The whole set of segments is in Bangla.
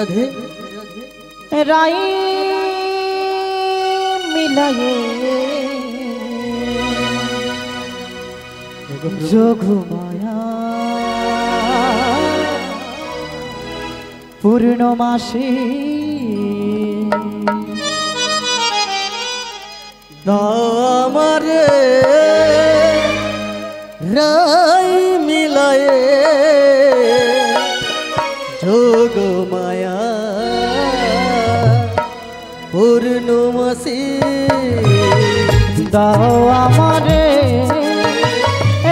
রাধে রাই মিলায়ে যোগ মায়া পূর্ণমাসী আমারে রাই মিলায়ে যোগ মায়া পূর্ণমাসী দাও আমারে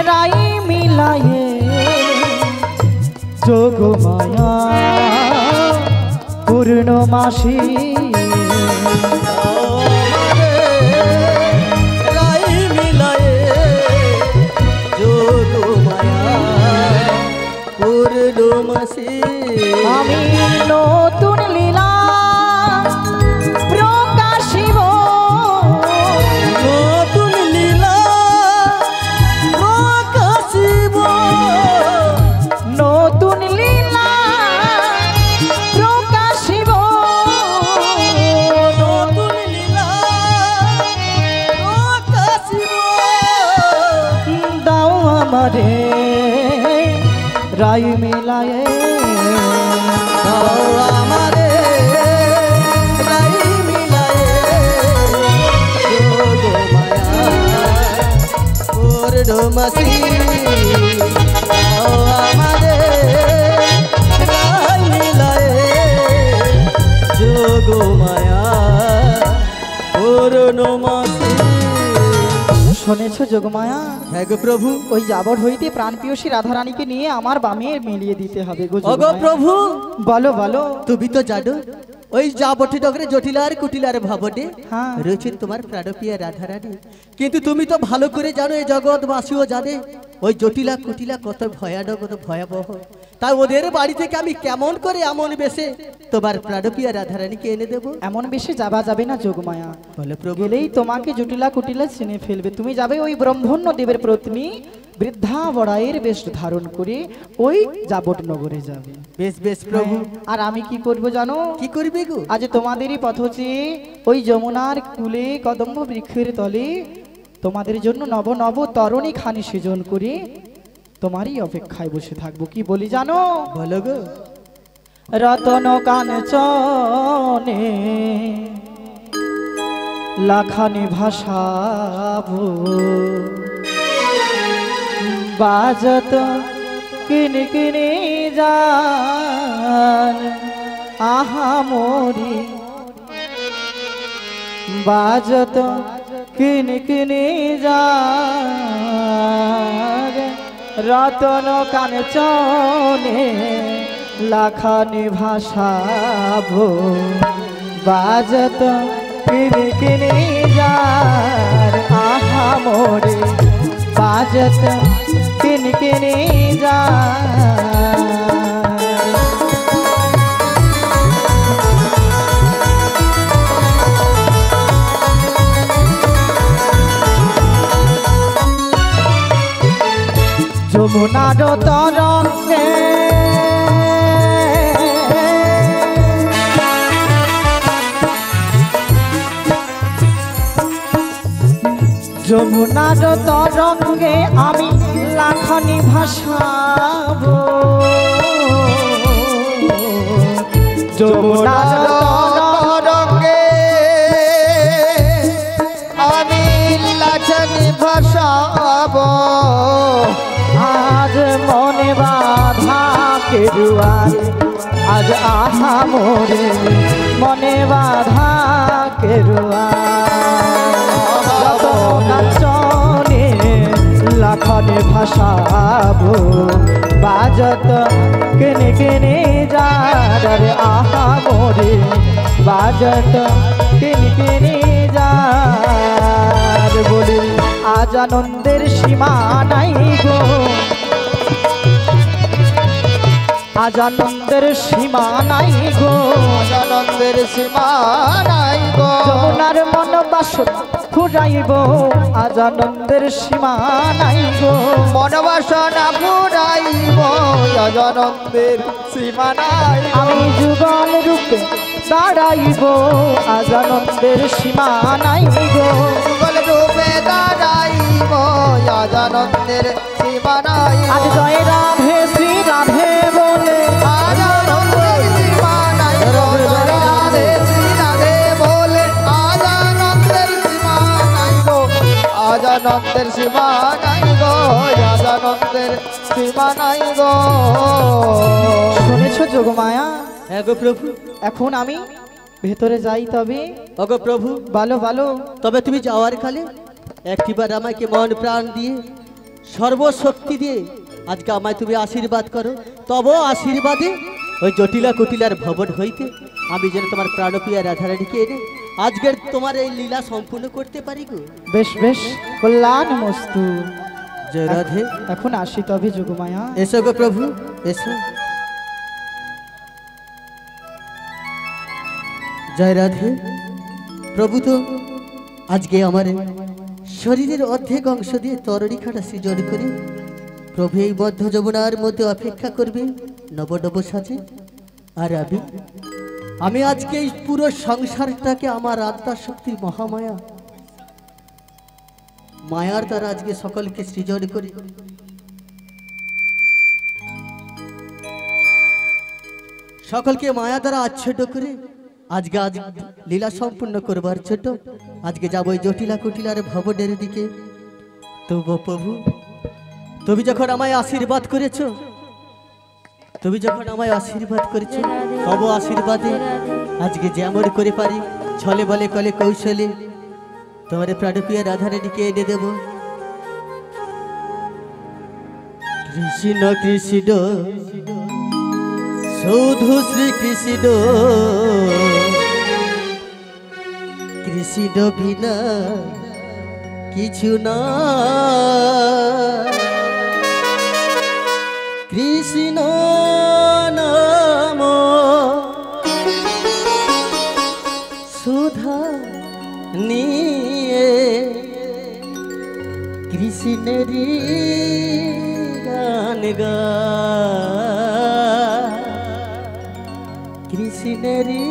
রাই মিলায়ে যোগ মায়া পূর্ণমাসী আমি নতুন লীলা প্রকাশিব নতুন লীলা প্রকাশিব নতুন লীলা প্রকাশিব নতুন লীলা প্রকাশিব দাও আমারে রাই মিলায়ে আমারে রাই মিলায়ে যোগ মায়া পূর্ণমাসী আমারে রাই মিলায়ে যোগ মায়া পূর্ণমাসী। শুনেছো যোগমায়া? হ্যাঁ গো প্রভু। ওই যাবর হইতে প্রাণপ্রিয়সী রাধারানীকে নিয়ে আমার বামে মিলিয়ে দিতে হবে গো ওগো প্রভু। বলো বলো। তুমি তো জানো ওই যাবটি নগরে জটিলার কুটিলার ভবনে হ্যাঁ রয়েছেন তোমার প্রাণপ্রিয়া রাধারানী, কিন্তু তুমি তো ভালো করে জানো, এই জগৎবাসীও জানে ওই জটিলা কুটিলা কত ভয়ানক কত ভয়াবহ। তাই ওদের বাড়ি থেকে আমি কেমন করে এমন বেশে তোমার প্রাণপ্রিয়া রাধারানীকে এনে দেব? এমন বেশে যাবা যাবে না যোগমায়া, বলে প্রভু। গেলেই তোমাকে জটিলা কুটিলা চিনে ফেলবে। তুমি যাবে ওই ব্রহ্মণ্য দেবের পত্নী বৃদ্ধা বড়াইয়ের বেশ ধারণ করে ওই যাবট নগরে যাবে। বেশ বেশ প্রভু। আর আমি কি করব জানো? কি করবে গো? আজ তোমাদেরই পথ চেয়ে ওই যমুনার কূলে কদম্ব বৃক্ষের তলে তোমাদের জন্য নব নব তরণী খানি সৃজন করে তোমারই অপেক্ষায় বসে থাকবো। কি বলি জানো? বলো গো। রতন কাঞ্চনে লাখানি ভাষাবো বাজত কিন কিনে যান আহা মোরি বাজত কিন কিনে যান রতন কাঞ্চনে লাখানি ভাষাবো বাজত কিন কিনে যান আহা মোরি বাজত কিন কিনে যান। যমুনার তরঙ্গে যমুনার তরঙ্গে আমি লাখানি ভাষাবো যমুনার তরঙ্গে আমি লাখানি ভাষাবো আজ মনে বাধা কেরুয়ার আজ আহা মোরে মনে বাধা কেরুয়ার কাঞ্চনে লাখনে ভাষাবো বাজত কেনে কেনে যার আহা মোরে বাজত কেনে কেনে যার বলি আজ আনন্দের সীমা নাই গো আজ আনন্দের সীমা নাই গো আনন্দের সীমা নাই গো যমুনার মন বাসনা ফুরাইব আজ আনন্দের সীমা নাই গো মনবাসনা ফুরাইব আজ আনন্দের সীমা নাই আমি যুগল রূপে দাঁড়াইব আজ আনন্দের সীমা নাই গো যুগল রূপে দাঁড়াইব আজ আনন্দের সীমা নাই আজ জয় রাধে শ্রী রাধে বলে আজ আনন্দের সীমা নাই গো জয় রাধে শ্রী রাধে বলে আজ আনন্দের সীমা নাই গো আজ আনন্দের সীমা নাই গো আজ আনন্দের সীমা নাই গো শুনেছ যোগমায়া হ্যাঁ গো প্রভু। এখন আমি ভেতরে যাই তবে ওগো প্রভু, ভালো ভালো তবে তুমি যাওয়ার কালে একটিবার আমাকে মন প্রাণ দিয়ে সর্বশক্তি দিয়ে আজকে আমায় তুমি আশীর্বাদ করো। তব আশীর্বাদে ওই জটিলা কুটিলার ভবন হইতে আমি যেন তোমার প্রাণপ্রিয়া রাধারানীকে এনে আজকের তোমার এই লীলা সম্পূর্ণ করতে পারি গো। বেশ বেশ কল্যাণ মস্তু। জয় রাধে। এখন আসি তবে যোগমায়া। এসো গো প্রভু, এসো। জয় রাধে। প্রভু তো আজকে আমার শরীরের অর্ধেক অংশ দিয়ে তরণিখাটা সৃজন করে প্রভু এই বদ্ধ যমুনার মধ্যে অপেক্ষা করবে নব নব সাজে। আর আমি আজকে এই পুরো সংসারটাকে আমার আত্মা শক্তি মহামায়া মায়ার দ্বারা আজকে সকলকে সৃজন করি। সকলকে মায়া দ্বারা আচ্ছন্ন করে আজকে লীলা সম্পূর্ণ করবার ছোট আজকে যাবো এই জটিলা কুটিলার ভবনের দিকে। তবু প্রভু, তুমি যখন আমায় আশীর্বাদ করেছো, তুমি যখন আমায় আশীর্বাদ করেছো, তব আশীর্বাদে আজকে যেমন করে পারি ছলে বলে কলে কৌশলে তোমার প্রাণপ্রিয়া রাধারানীকে এনে দেব। কৃষ্ণ কৃষ্ণ শুধু শ্রী কৃষ্ণ, কৃষ্ণ বিনা কিছু না, কৃষ্ণ নাম সুধা নিয়ে কৃষ্ণেরই গান গা, কৃষ্ণেরই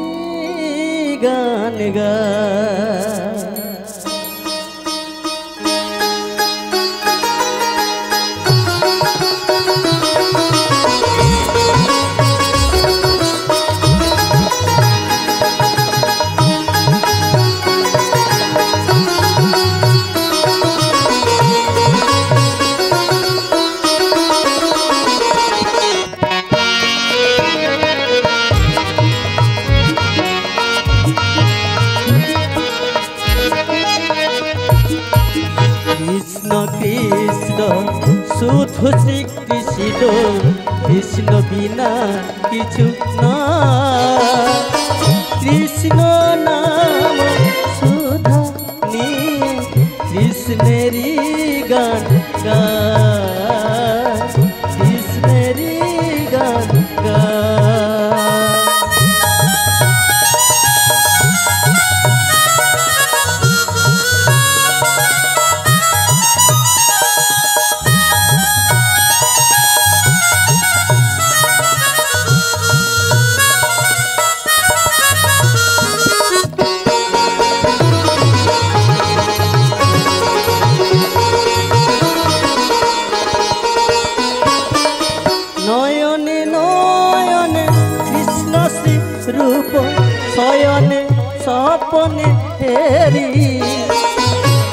গান গা। শুধু শ্রী কৃষ্ণ, কৃষ্ণ বিনা কিছু না, কৃষ্ণ নাম সুধা নিয়ে কৃষ্ণেরই গান গা, কৃষ্ণেরই গান গা। রূপ শয়নে স্বপনে হেরি,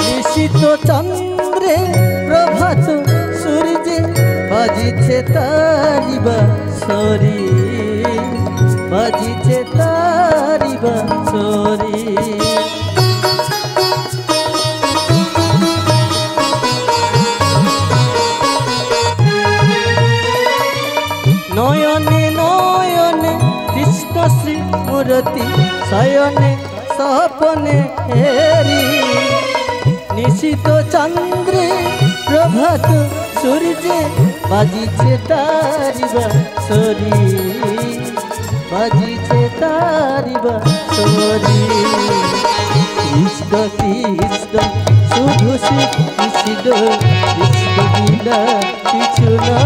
নিশিত চন্দ্রে প্রভাত সূর্যে বাজিছে তারি বাঁশরি, বাজিছে তারি বাঁশরি। নয়নে নয়নে কৃষ্ণ শ্রী মূর্তি শয়নে স্বপনে হেরি, নিশিত চন্দ্রে প্রভাত সূর্যে বাজিছে তারি বাঁশরি, বাজিছে তারি বাঁশরি। কৃষ্ণ কৃষ্ণ শুধু শ্রী কৃষ্ণ কৃষ্ণ বিনা কিছু না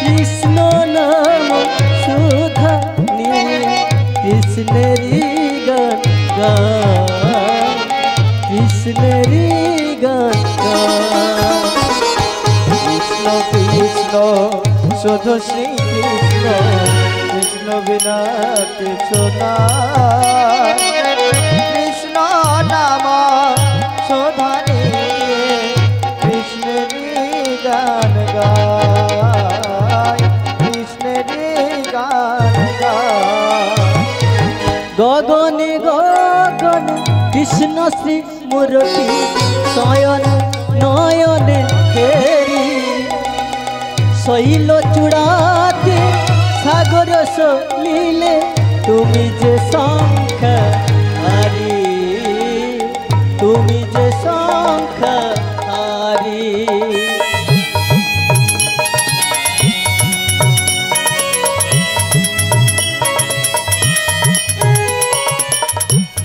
কৃষ্ণ নাম সুধা নিয়ে কৃষ্ণেরই গান গায় কৃষ্ণেরই গান গায় কৃষ্ণ কৃষ্ণ শুধু শ্রী কৃষ্ণ কৃষ্ণ বিনা কিছু না কৃষ্ণ নাম সুধা নিয়ে কৃষ্ণেরই গান গায় কৃষ্ণেরই গান গায় গগনে গগন কৃষ্ণ শ্রী মূর্তি শয়ন নয়নে ফেরি শৈল চূড়াতে সাগর সলিলে তুমি যে শঙ্খ হারি তুমি যে শঙ্খ হারি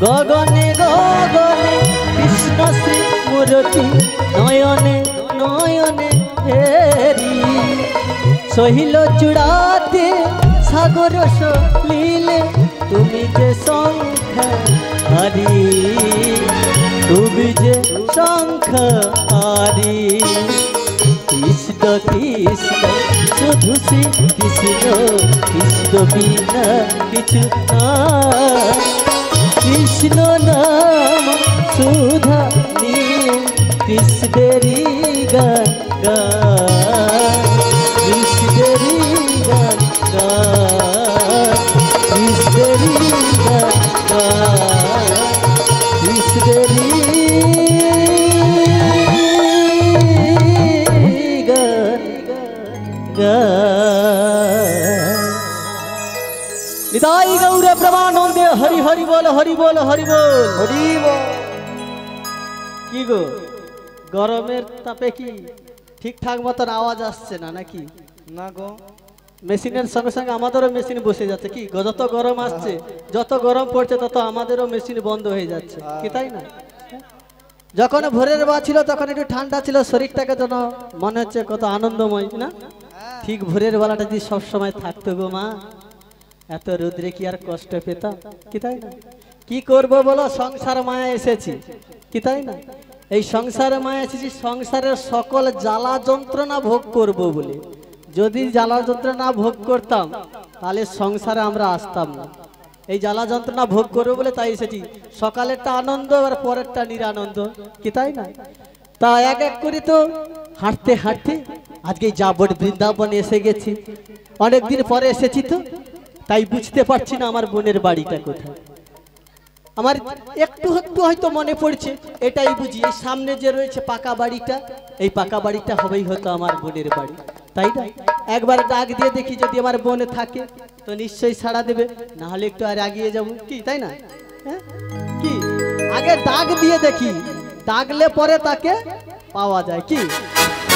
গগনে গগনে কৃষ্ণ শ্রী মূর্তি নয়নে নয়নে হেরি সহিল চূড়াতে সাগর সলিলে তুমি যে শঙ্খ হারি তুমি যে শঙ্খ হারি কৃষ্ণ কৃষ্ণ শুধু শ্রী কৃষ্ণ কৃষ্ণ বিনা কিছু না কৃষ্ণ নাম সুধা নিয়ে কৃষ্ণেরই গান গায় কৃষ্ণেরই গান গায় কৃষ্ণেরই গান গায় কৃষ্ণেরই গান গায় নিতাই গৌরে প্রমানন্দে হরি হরি বল হরি বল হরি বল হরি বল। কি গো গরমের তাপে কি ঠিকঠাক মতন আওয়াজ আসছে না নাকি না গো মেশিনের সঙ্গে সঙ্গে আমাদেরও মেশিন বসে যাচ্ছে কি যত গরম আসছে যত গরম পড়ছে তত আমাদেরও মেশিন বন্ধ হয়ে যাচ্ছে কি তাই না যখন ভোরের বেলা ছিল তখন একটু ঠান্ডা ছিল শরীরটাকে যেন মনে হচ্ছে কত আনন্দময় না ঠিক ভোরের বেলাটা যদি সবসময় থাকতো গো মা এত রোদ্রে কি আর কষ্ট পেতাম কি তাই না কি করব বলো সংসার মায়া এসেছি কি তাই না এই সংসারে মায়া এসেছি সংসারের সকল জ্বালা যন্ত্রণা ভোগ করব বলে যদি জ্বালা যন্ত্রণা ভোগ করতাম তাহলে সংসারে আমরা আসতাম না এই জ্বালা যন্ত্রণা ভোগ করবো বলে তাই এসেছি সকালেরটা আনন্দ আর পরেরটা নিরানন্দ কি তাই না তা এক এক করে তো হাঁটতে হাঁটতে আজকে যাবট বৃন্দাবন এসে গেছি অনেকদিন পরে এসেছি তো তাই বুঝতে পারছি না আমার বোনের বাড়িটা কোথায় আমার একটু একটু হয়তো মনে পড়ছে এটাই বুঝি এই সামনে যে রয়েছে পাকা বাড়িটা এই পাকা বাড়িটা হবেই হয়তো আমার বোনের বাড়ি তাই না একবার ডাক দিয়ে দেখি যদি আমার বোন থাকে তো নিশ্চয়ই সাড়া দেবে না হলে একটু আর এগিয়ে যাবো কি তাই না হ্যাঁ কি আগে ডাক দিয়ে দেখি ডাকলে পরে তাকে পাওয়া যায় কি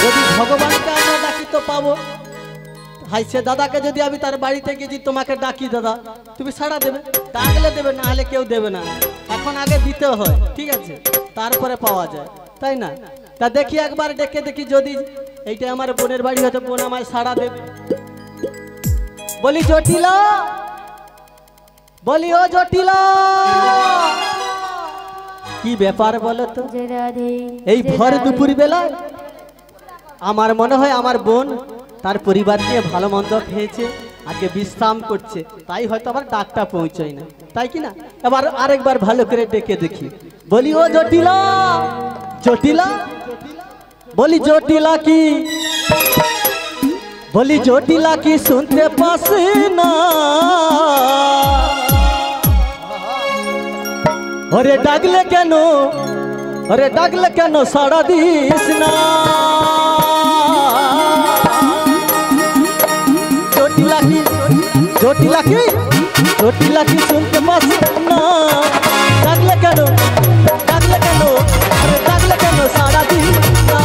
যদি ভগবানকে আমরা ডাকি তো পাবো হাই সে দাদাকে যদি আমি তার বাড়িতে গেছি তোমাকে ডাকি দাদা তুমি সাড়া দেবে ডাকলে দেবে না হলে কেউ দেবে না এখন আগে দিতে হয় ঠিক আছে তারপরে পাওয়া যায় তাই না তা দেখি একবার ডেকে দেখি যদি এইটা আমার বোনের বাড়ি হয়তো বোন আমায় সাড়া দেবে বলি জটিলা বলি ও জটিলা কি ব্যাপার বলো তো এই ভর দুপুর বেলা আমার মনে হয় আমার বোন তার পরিবার নিয়ে ভালো মন্দ খেয়েছে আজকে বিশ্রাম করছে তাই হয়তো আবার ডাকটা পৌঁছয় না তাই কি না এবার আরেকবার ভালো করে ডেকে দেখি বলি ও জটিলা জটিলা বলি জটিলা কি বলি জটিলা কি শুনতে পাসে না ওরে ডাকলে কেন ওরে ডাকলে কেন সাড়া দিস না জটিলা কি শুনতে পাস না ডাকলে কেন আরে ডাকলে কেন সাড়া দিস না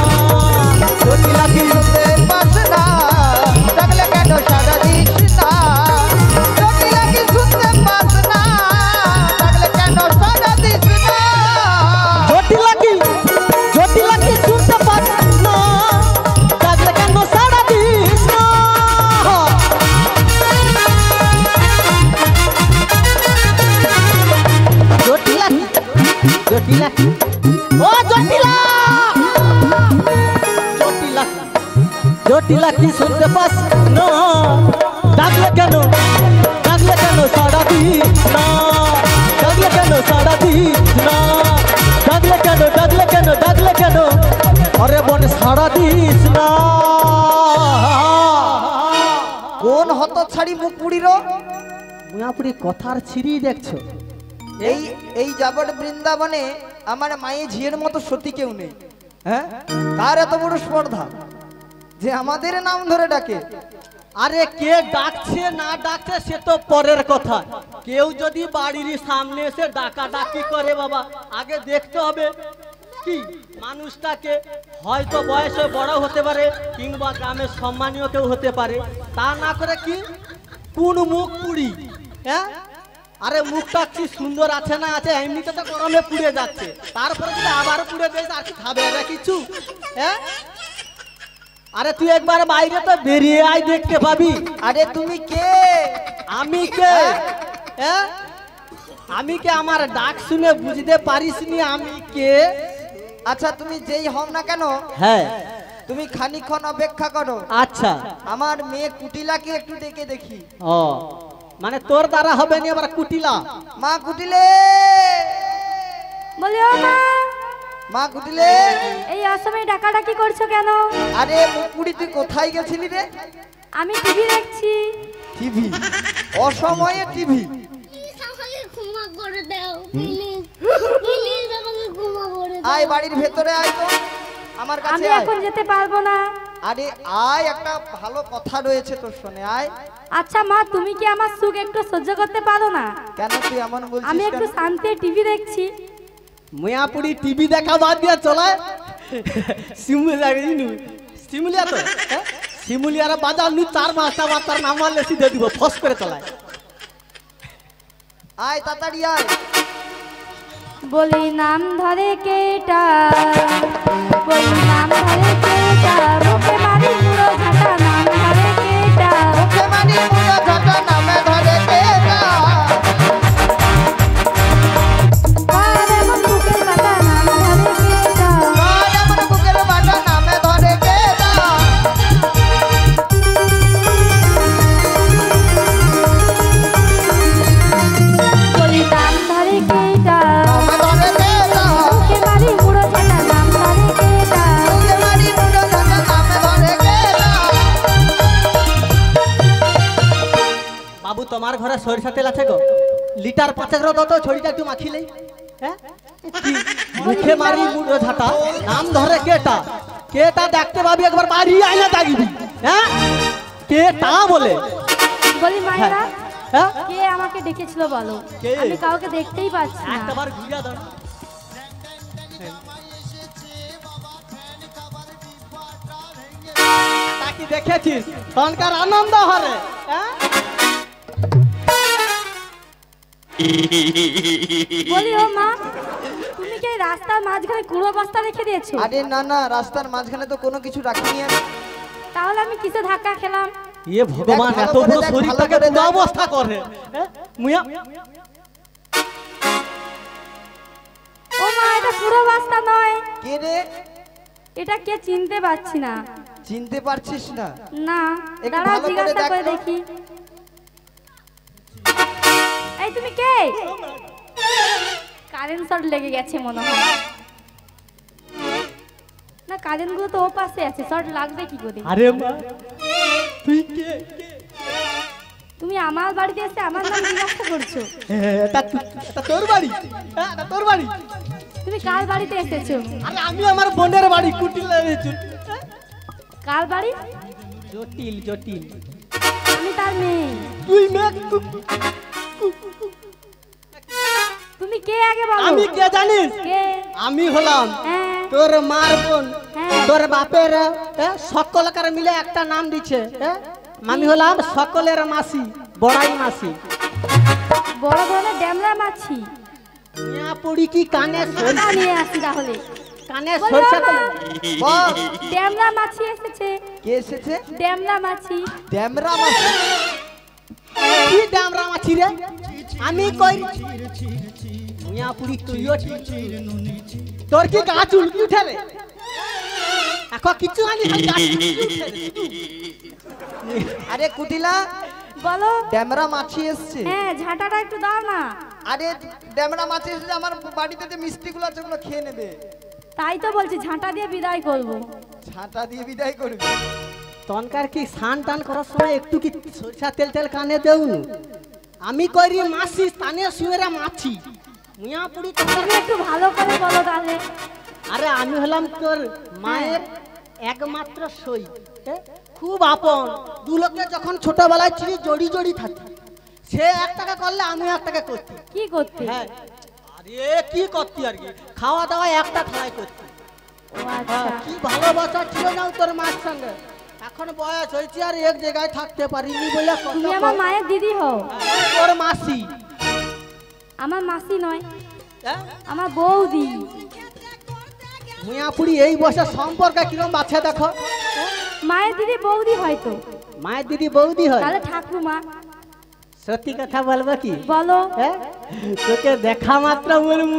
জটিলা কি শুনতে পাস না ডাকলে কেন সাড়া দিস না জটিলা কি শুনতে পাস না ডাকলে কেন সাড়া জটিলা কি? ও জটিলা, জটিলা জটিলা কি শুনতে পাস না? ডাকলে কেন, ডাকলে কেন সাড়া দিস না? ডাকলে কেন সাড়া দিস না? ডাকলে কেন, ডাকলে কেন, ডাকলে কেন? আরে বোন সাড়া দিস না। কোন হতছাড়ি মুখ পুড়ির? মুয়াপুরি কথার ছিরি দেখছো? এই এই যাবট বৃন্দাবনে আমার মায়ে ঝিয়ের মতো সতী কেউ নেই। হ্যাঁ, কার এত বড় স্পর্ধা যে আমাদের নাম ধরে ডাকে? আরে কে ডাকছে না ডাকছে সে তো পরের কথা। কেউ যদি বাড়ির সামনে এসে ডাকাডাকি করে বাবা, আগে দেখতে হবে কি মানুষটাকে, হয়তো বয়সে বড় হতে পারে কিংবা গ্রামের সম্মানীয় কেউ হতে পারে। তা না করে কি কোন মুখ পুড়ি? হ্যাঁ, আরে মুখটা কি সুন্দর আছে না আছে, এমনিতে তো গরমে পুড়ে যাচ্ছে, তারপরে যদি আবার পুড়ে দিয়েছে আর কি খাবে এরা কিছু? হ্যাঁ, আরে তুই একবার বাইরে তো বেরিয়ে আয়, দেখতে পাবি। আরে তুমি কে? আমি কে? হ্যাঁ, আমি কে? আমার ডাক শুনে বুঝতে পারিস নি আমি কে? আচ্ছা তুমি যেই হও না কেন, হ্যাঁ, তুমি খানিকক্ষণ অপেক্ষা করো। আচ্ছা। আমার মেয়ে কুটিলাকে একটু ডেকে দেখি। ও মানে তোর দ্বারা হবে না আবার কুটিলা? মা কুটিলে, বলিও মা, মা কুটিলে। এই অসময়ে ডাকাডাকি করছো কেন? আরে মুকুড়ি তুই কোথায় গেছিলি রে? আমি টিভি দেখছি। টিভি? অসময়ে টিভি? আমাকে ক্ষমা করে দাও প্লিজ, প্লিজ আমাকে ক্ষমা করে দাও। আয় বাড়ির ভেতরে আয় তো, আমার কাছে আমি আয়। এখন যেতে পারবো না। আরে আয়, একটা ভালো কথা রয়েছে তোর শোনে, আয়। আচ্ছা মা, তুমি কি আমার সুখ একটু সহ্য করতে পারো না? কেন তুই এমন আমি বলছিস একটু কেন? শান্তি টিভি দেখছি। মুয়াপুরি টিভি দেখা বাদ দিয়া চলায় শিমুলিয়া তো, হ্যাঁ? শিমুলিয়ারা বাজার নু 4 মাসটা বাদ তার নাম মারলে সিধে দিব, ফস করে চলায়। আয় তাড়াতাড়ি আয়। বলি নাম ধরে কেটা, বলি নাম ধরে কেটা, মুখে মারি পুরো ঝাঁটা, নাম ধরে কেটা। মুখে মানি পুরো ঝাঁটা, নামে ধরে কেটা। আর এমন বুকের বাটা, নাম ধরে কেটা। আর এমন বুকের বাটা, নামে ধরে কেটা। বলি নাম ধরে কেটা, নামে ধরে কেটা। মুখে মারি পুরো ঝাঁটা, নাম ধরে কেটা। মুখে মানি পুরো ঝাঁটা, নামে ধরে কেটা। বাবু তোমার ঘরে সরিষা তেল আছে গো? লিটার 5 তো ছড়িটা একটু মাখিলেই। হ্যাঁ, কি মুখে মারি মুড়ো ঝাঁটা, নাম ধরে কেটা? কেটা দেখতে পাবি একবার বাড়ি আইনা দাগিবি। হ্যাঁ, কেটা বলে? বলি মায়েরা, হ্যাঁ, কে আমাকে ডেকেছিল বলো? কে? আমি কাউকে দেখতেই পাচ্ছি না। একবার ঘুরিয়া দাও। তা কি দেখেছিস তনকার আনন্দ হরে? হ্যাঁ, বলি ও মা, তুমি কি এই রাস্তার মাঝখানে কুড়ো বস্তা রেখে দিয়েছো? আরে না না, রাস্তার মাঝখানে তো কোনো কিছু রাখিনি আমি। তাহলে আমি কিসে ধাক্কা খেলাম? এ ভগবান, দেখ, এত ভালো করে বড় দেখ, শরীরটাকে ভালো করে পুরো দেখ। অবস্থা করে। হ্যাঁ, মুয়া ও মা, এটা কুড়ো বস্তা নয়। কে রে? এটা কে চিনতে পারছি না। চিনতে পারছিস না? না, একটু দাঁড়া ভালো করে জিজ্ঞাসা দেখ করে তো। দেখি। এই তুমি কে? কারেন্ট শর্ট লেগে গেছে মনে হয়। না, কারেন্ট গুলো তো ও পাশে আছে, শর্ট লাগবে কি করে? আরে মা, তুই কে? তুমি আমার বাড়িতে এসে আমার নাম জিজ্ঞাসা করছো? এটা তোর বাড়ি? হ্যাঁ, এটা তোর বাড়ি? তুমি কার বাড়িতে এসেছো? আরে আমি আমার বোনের বাড়ি কুটিল এনেছি। কার বাড়ি? জটিল জটিল। আমি তার মেয়ে। তুই মেয়ে? তুমি কে আগে বলো? আমি কে জানিস? কে? আমি হলাম হ্যাঁ, তোর মার বোন। হ্যাঁ। তোর বাপের সকলকার মিলে একটা নাম দিচ্ছে। আমি হলাম সকলের মাসি, বড়াই মাসি। বড় ধরনের ড্যামরা মাছি। মিয়া পড়ি কি কানে না, নিয়ে আসি তাহলে। কানে বলো সরষা মা, বল, ড্যামরা মাছি এসেছে। কে এসেছে? ড্যামরা মাছি। ড্যামরা মাছি? কি ডামরা মাছি রে? আমি কই মিয়াপুরি তুইও ঠিক তোর কি গা চুলকি উঠে রে এখন কিছু আনি আরে কুটিলা বলো। ড্যামরা মাছি এসছে। হ্যাঁ, ঝাঁটাটা একটু দাও না। আরে ড্যামরা মাছি এসছে, আমার বাড়িতে যে মিষ্টিগুলো আছে ওগুলো খেয়ে নেবে। তাই তো বলছি, ঝাঁটা দিয়ে বিদায় করব। ছাতা দিয়ে বিদায় করবে? তনকার কি স্নান টান করার সময় একটু কি সরষা তেল তেল কানে দেউন? আমি করি মাছি স্থানে শুয়েরা মাছি মিয়াপুরি তুমি একটু ভালো করে বলো তাহলে। আরে আমি হলাম তোর মায়ের একমাত্র সই, খুব আপন। দু লোকে যখন ছোটবেলায় ছিল জড়ি জড়ি থাকি, সে 1 টাকা করলে আমি 1 টাকা করতি। কি করতে? হ্যাঁ, আরে কি করতি আর কি, খাওয়া দাওয়া একটা থালায় করতি। ও আচ্ছা। কি ভালোবাসা ছিল না তোর মার সঙ্গে। এখন বয়স হয়েছে আর এক জায়গায় থাকতে পারিনি বলে তুমি আমার মায়ের দিদি হও। তোর মাসি। আমার মাসি নয়, হ্যাঁ? আমার বৌদি। মিয়াপুরি এই বয়সে সম্পর্ক কিরকম বাচ্চা দেখো। মায়ের দিদি বৌদি হয়তো, মায়ের দিদি বৌদি হয়। তাহলে ঠাকুমা। সত্যি কথা বলবো কি? বলো। হ্যাঁ? তোকে দেখা মাত্র বলবো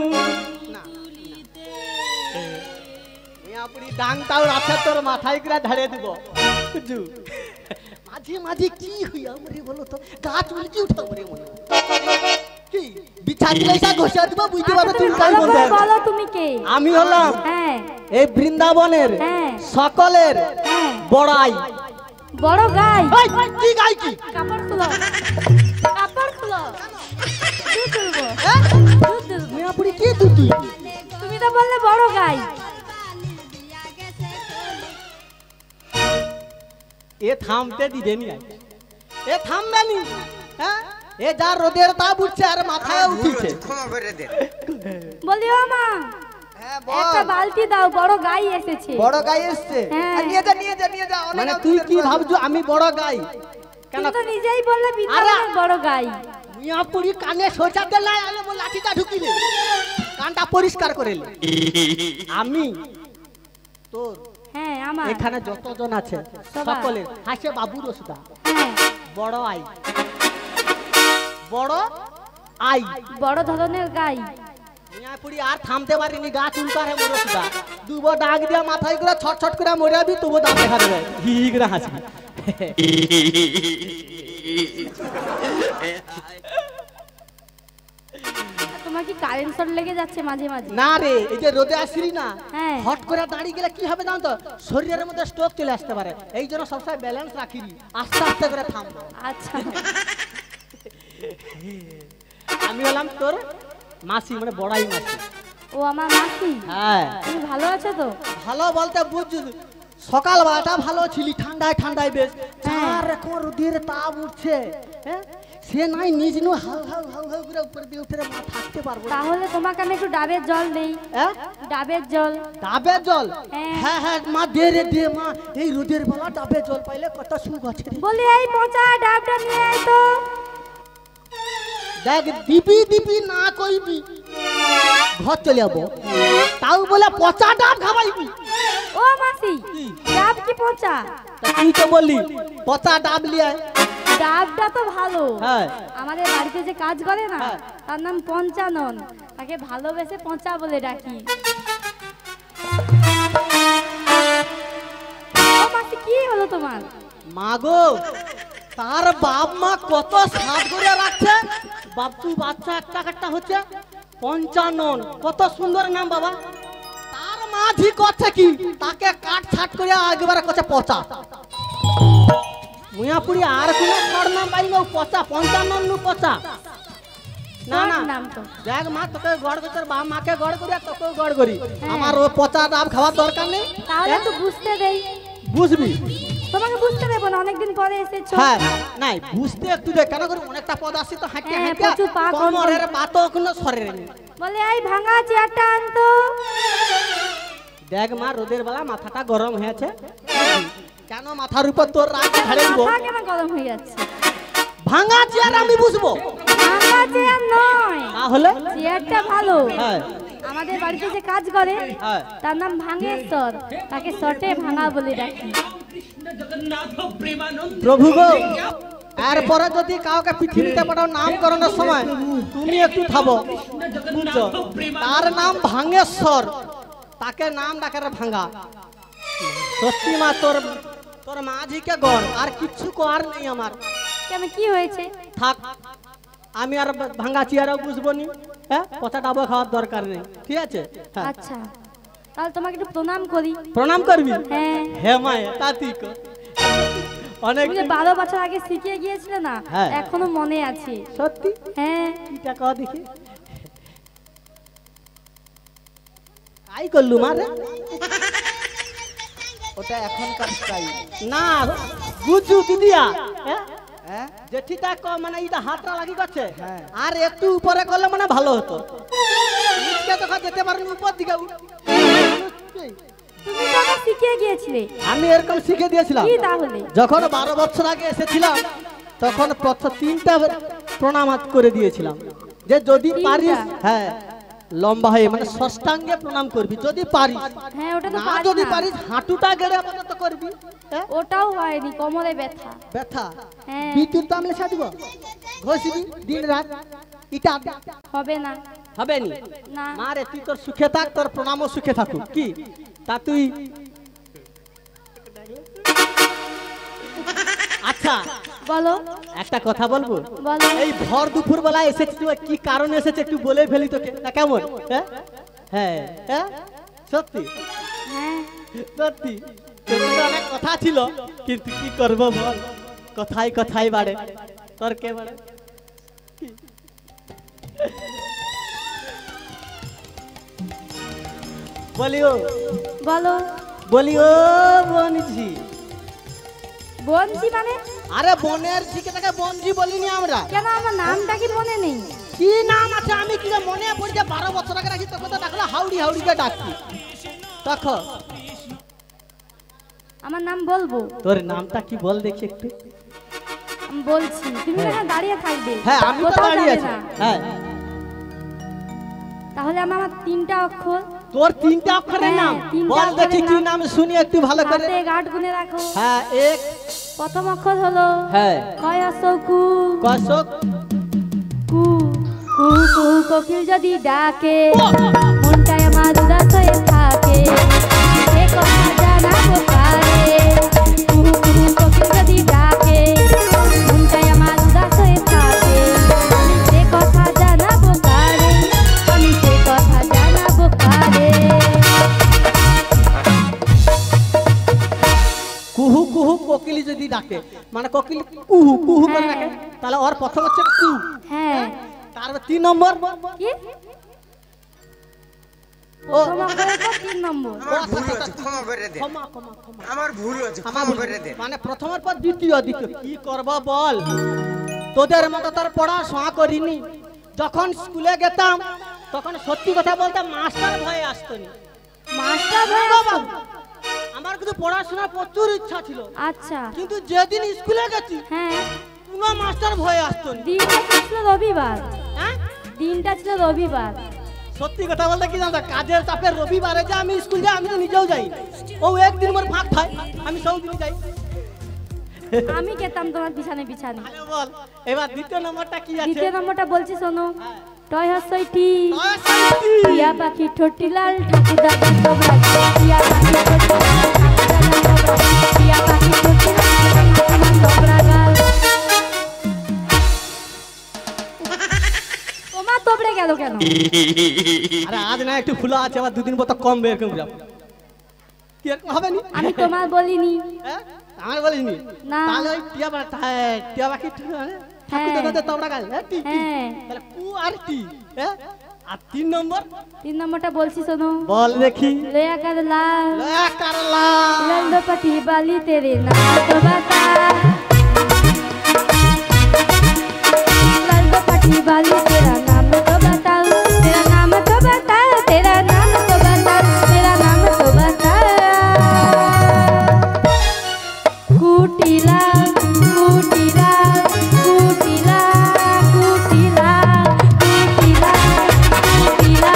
মিয়াপুরি ডাংটাও আছে তোর মাথায় করে ধরে দিব। বুঝু মাঝে মাঝে কি হই আমরে বলো তো, গাছ উলকি উঠে আমরে মনে কি বিছা দিলে এসে ঘষা দিব, বুঝতে পারবে আচ্ছা, তুই তুমি কাই ভালো বলতে। করে বলো তুমি কে? আমি হলাম হ্যাঁ এই বৃন্দাবনের হ্যাঁ সকলের হ্যাঁ। বড়াই। বড় গাই। কি গাই কি? কাপড় খুলো, কাপড় খুলো। দুধ তুলবো, দুধ তুলবো। মিয়াপুরি কি তুই? তুমি তো বললে বড় গাই। এ থামতে দিবে নি, এ থামবে নি। হ্যাঁ, এ যা রোদের তাপ উঠছে আর মাথায় উঠিছে। বলি ও মা, হ্যাঁ একটা বল। বালতি দাও, বড় গাই এসেছে। বড় গাই এসছে। হ্যাঁ। আর নিয়ে যা নিয়ে যা নিয়ে যা। অনেক মানে আগে তুই তোর কি বাড়ি। ভাবছো আমি বড় গাই? কেন তুমি তো নিজেই বললে বিদ্যালয়ের বড় গাই। মিয়াপুরি কানে সোজা দিলে আলে বল লাঠিটা ঢুকিলে কানটা পরিষ্কার করে লে। আমি তোর হ্যাঁ আমার। এখানে যতজন আছে সবাই। সকলের হাসে বাবু রসুদা হ্যাঁ, বড় আই, বড় আই। বড় ধরনের গাই। মিয়াপুরি আর থামতে পারিনি, গাছ উল্কারে মরে সুদা দুবো ডাক দিয়া মাথায় করে ছট ছট করে মরিয়াবি, তবু দাঁত দেখা দেবে। হি হি করে হাসবি। তোমার কি কারেন্ট শট লেগে যাচ্ছে মাঝে মাঝে? না রে, এই যে রোদে আসিলি না, হ্যাঁ। হট করে দাঁড়িয়ে গেলে কি হবে জানো তো, শরীরের মধ্যে স্ট্রোক চলে আসতে পারে। এই জন্য সবসময় ব্যালেন্স রাখি, আস্তে আস্তে করে থামবো। আচ্ছা। আমি হলাম তোর মাসি, মানে বড়াই মাসি। ও আমার মাসি। হ্যাঁ, তুমি ভালো আছো তো? ভালো বলতে বুঝ, সকাল বেলাটা ভালো ছিলি, ঠান্ডায় ঠান্ডায় বেশ। চার এখন রোদের তাপ উঠছে, হ্যাঁ সে নাই নিজ নু হাউ হাউ হাউ হাউ করে উপর দিয়ে উঠে মা থাকতে পারবো না। তাহলে তোমাকে আমি একটু ডাবের জল দেই। হ্যাঁ? ডাবের জল। ডাবের জল? হ্যাঁ। হ্যাঁ হ্যাঁ মা দে রে দে মা, এই রোদের বেলা ডাবের জল পাইলে কত সুখ আছে রে। বলি এই পচা ডাবটা নিয়ে আয় তো। দেখ দিবি দিবি না কইবি ঘর চলে যাবো, তাও বলে পচা ডাব খাবাইবি। ও মাসি, ডাব কি পচা? তা তুই তো বললি পচা ডাব লিয়ে। ডাবটা তো ভালো। হ্যাঁ। আমাদের বাড়িতে যে কাজ করে না, হ্যাঁ। তার নাম পঞ্চানন। তাকে ভালোবেসে পচা বলে ডাকি। ও মাসি, কি হলো তোমার? মাগো, তার বাপ মা কত সাত করে রাখছে, বাপু বাচ্চা একটা একটা হচ্ছে পঞ্চানন, কত সুন্দর নাম বাবা। তার মা ঝি করছে কি, তাকে কাট ছাট করে একবারে করছে পচা। মুয়াপুরি আর কোন ছড় নাম পাইল পচা, পঞ্চানন নু পচা। না না, নাম তো। দেখ মা, তোকে গড় করে বাপ মাকে গড় করি আর তোকে গড় করি, হ্যাঁ। আমার ও পচা ডাব খাওয়ার দরকার নেই। তাহলে একটু বুঝতে দেই। বুঝবি? তোমাকে বুঝতে দেবো না, অনেকদিন পরে এসেছো। হ্যাঁ, নাই বুঝতে একটু দে, কেন করে অনেকটা পদ আসি তো হাঁটতে হ্যাঁ, হাঁটতে প্রচুর পা কম কোমরের পাতো কোনো সরে নি। বলে এই ভাঙা চেয়ারটা আনতো। দেখ মা, রোদের বেলা মাথাটা গরম হয়েছে, কেন মাথার উপর তোর রাগ ঝাড়ে দিব? মাথা কেন গরম হয়ে যাচ্ছে? ভাঙা চেয়ার আমি বুঝবো, ভাঙা চেয়ার নয়, তাহলে চেয়ারটা ভালো। হ্যাঁ আমাদের বাড়িতে যে কাজ করে হ্যাঁ। তার নাম ভাঙেশ্বর, তাকে শটে ভাঙা বলে ডাকি। প্রভু গো, এরপরে যদি কাউকে পৃথিবীতে পাঠাও নামকরণের সময় তুমি একটু থামো, বুঝছো? তার নাম ভাঙ্গেশ্বর, তাকে নাম ডাকার ভাঙ্গা। সত্যি মা, তোর তোর মাঝিকে গড়, আর কিচ্ছু কর নেই আমার। কেন, কি হয়েছে? থাক, আমি আর ভাঙ্গা চেয়ারও বুঝবো নি। হ্যাঁ, কথা ডাবো খাওয়ার দরকার নেই, ঠিক আছে? হ্যাঁ, আচ্ছা, তাহলে তোমাকে একটু প্রণাম করি। প্রণাম করবি? হ্যাঁ। হে মায়ে, তা তুই কর। অনেক তুমি যে 12 বছর আগে শিখিয়ে গিয়েছিলে না, হ্যাঁ। এখনো মনে আছে। সত্যি? হ্যাঁ। এটা কও দেখি। আই করলু মারে, ওটা এখনকার স্টাইল। না বুঝু দিদিয়া। হ্যাঁ, হ্যাঁ জেঠিটা মানে এটা হাতটা লাগি করছে, হ্যাঁ। আর একটু উপরে করলে মানে ভালো হতো। নিচে তো যেতে পারেন, উপর দিকে তুমি তো আমাকে শিখিয়ে গিয়েছিলে। আমি এরকম শিখে দিয়েছিলাম। কি তাহলে? যখন 12 বছর আগে এসেছিলাম তখন প্রথম 3টা প্রণাম হাত করে দিয়েছিলাম, যে যদি 3টা? পারিস, হ্যাঁ, লম্বা হয়ে মানে ষষ্ঠাঙ্গে প্রণাম করবি যদি পারিস। হ্যাঁ, ওটা তো না পারি যদি না। পারিস হাঁটুটা গেড়ে আপাতত করবি। হ্যাঁ, ওটাও হয়নি, কোমরে ব্যথা। ব্যথা হ্যাঁ। বিদ্যুৎ তো আমি লেখা দিব, ঘষবি দিন রাত, এটা হবে না। হবে নি। না। মারে তুই তোর সুখে থাক, তোর প্রণামও সুখে থাকুক। কি তা তুই? আচ্ছা বলো। একটা কথা বলবো। বলো। এই ভর দুপুর বেলা এসেছিস তুই, কি কারণে এসেছে একটু বলে ফেলি তোকে, না কেমন? হ্যাঁ হ্যাঁ হ্যাঁ, সত্যি হ্যাঁ। সত্যি। তোর তো অনেক কথা ছিল, কিন্তু কি করবো বল, কথাই কথাই বাড়ে, তোর কে বাড়ে? বলিও বলো। বলিও বনজি। বনজি মানে? আরে বনের ঝিকে বনজি বলিনি আমরা। কেন, আমার নামটা কি মনে নেই? কি নাম আছে আমি কি মনে পড়ছে? 12 বছর আগে রাখি তোকে তো ডাকলো হাউড়ি হাউড়িকে ডাকছি। তখন আমার নাম বলবো? তোর নামটা কি বল দেখি একটু। আমি বলছি, তুমি এখানে দাঁড়িয়ে থাকবে। হ্যাঁ, আমি তো কোথাও দাঁড়িয়ে যাবে আছি। না। হ্যাঁ, তাহলে আমার 3টা অক্ষর। তোর 3টা অক্ষরের হ্যাঁ, নাম 3টা বল দেখি, অক্ষরের কি নাম। নাম শুনি একটু ভালো করে। হাতে গাঁট গুনে রাখো। হ্যাঁ, এক। প্রথম অক্ষর হলো হ্যাঁ, কয় অক্ষর কু। কশক। কু কু কু কোকিল যদি ডাকে, মনটায় আমার উদাস হয়ে থাকে, সে কথা জানাবো কারে। কু কু কোকিল যদি ডাকে, মনটায় আমার উদাস হয়ে থাকে, আমি সে কথা জানাবো কারে, আমি সে কথা জানাবো কারে। কুহু কুহু কোকিলি যদি ডাকে, মানে কোকিল কুহু কুহু করে হ্যাঁ। ডাকে, তাহলে ওর প্রথম হচ্ছে কু। হ্যাঁ। তারপর 3 নম্বর কি? ও প্রথম অক্ষরের পর 3 নম্বর। ক্ষমা করে দে, ক্ষমা ক্ষমা ক্ষমা আমার ভুল হয়েছে, ক্ষমা ক্ষমা করে দে। মানে প্রথমের পর দ্বিতীয় দ্বিতীয় কি করব বল? তোদের মতো তোর পড়াশোনা করিনি। যখন স্কুলে গেতাম তখন সত্যি কথা বলতে মাস্টার ভয়ে আসতো না। মাস্টার হয়ে বাবা, আসতো? আমার কিন্তু পড়াশোনার প্রচুর ইচ্ছা ছিল, আচ্ছা। কিন্তু যেদিন স্কুলে গেছি হ্যাঁ। কোনো মাস্টার ভয়ে আসতো না। দিনটা ছিল রবিবার। হ্যাঁ, দিনটা ছিল রবিবার। সত্যি কথা বলতে কি জানো, কাজের চাপে রবিবারে যে আমি স্কুল যাই, আমি তো নিজেও যাই। ও একদিন মোর ফাঁক খায়, আমি সবদিন যাই। আমি খেতাম তোমার বিছানে বিছানে। ভালো বল, এবার দ্বিতীয় নম্বরটা কি আছে? দ্বিতীয় নম্বরটা বলছি শোনো। টয় হসই টি, অশান্তি। টিয়া পাখি ঠোঁটি লাল, ঠাকুর দাদা তোমরা। টিয়া পাখি ঠোঁটি লাল, ঠাকুর দাদা তোমরা। টিয়া পাখি ঠোঁটি লাল, তোমরা গাল। তোমার তোবড়ে গেল কেন? আরে আজ না একটু খোলা আছে, আবার 2 দিন পর তো কম বের করে যাবো। কি এরকম হবে নি? আমি তোমার বলিনি। হ্যাঁ, আমার বলিনি। না। তাহলে ওই টিয়া পাখি ঠাকুর দাদা তোমরা গাল। হ্যাঁ, টি, টি। হ্যাঁ। তাহলে কু আর টি। হ্যাঁ, আর 3 নম্বর 3 নম্বরটা বলছি শোনো। বল দেখি। লয়া कर लाल, লয়া কারলা। लाल पटी बाली तेरे नाम तो बता। लाल पटी बाली तेरा नाम तो बता, तेरा नाम तो बता, तेरा नाम तो बता, तेरा नाम तो बता। कुटिला कुटिला कुटिला कुटिला कुटिला कुटिला कुटिला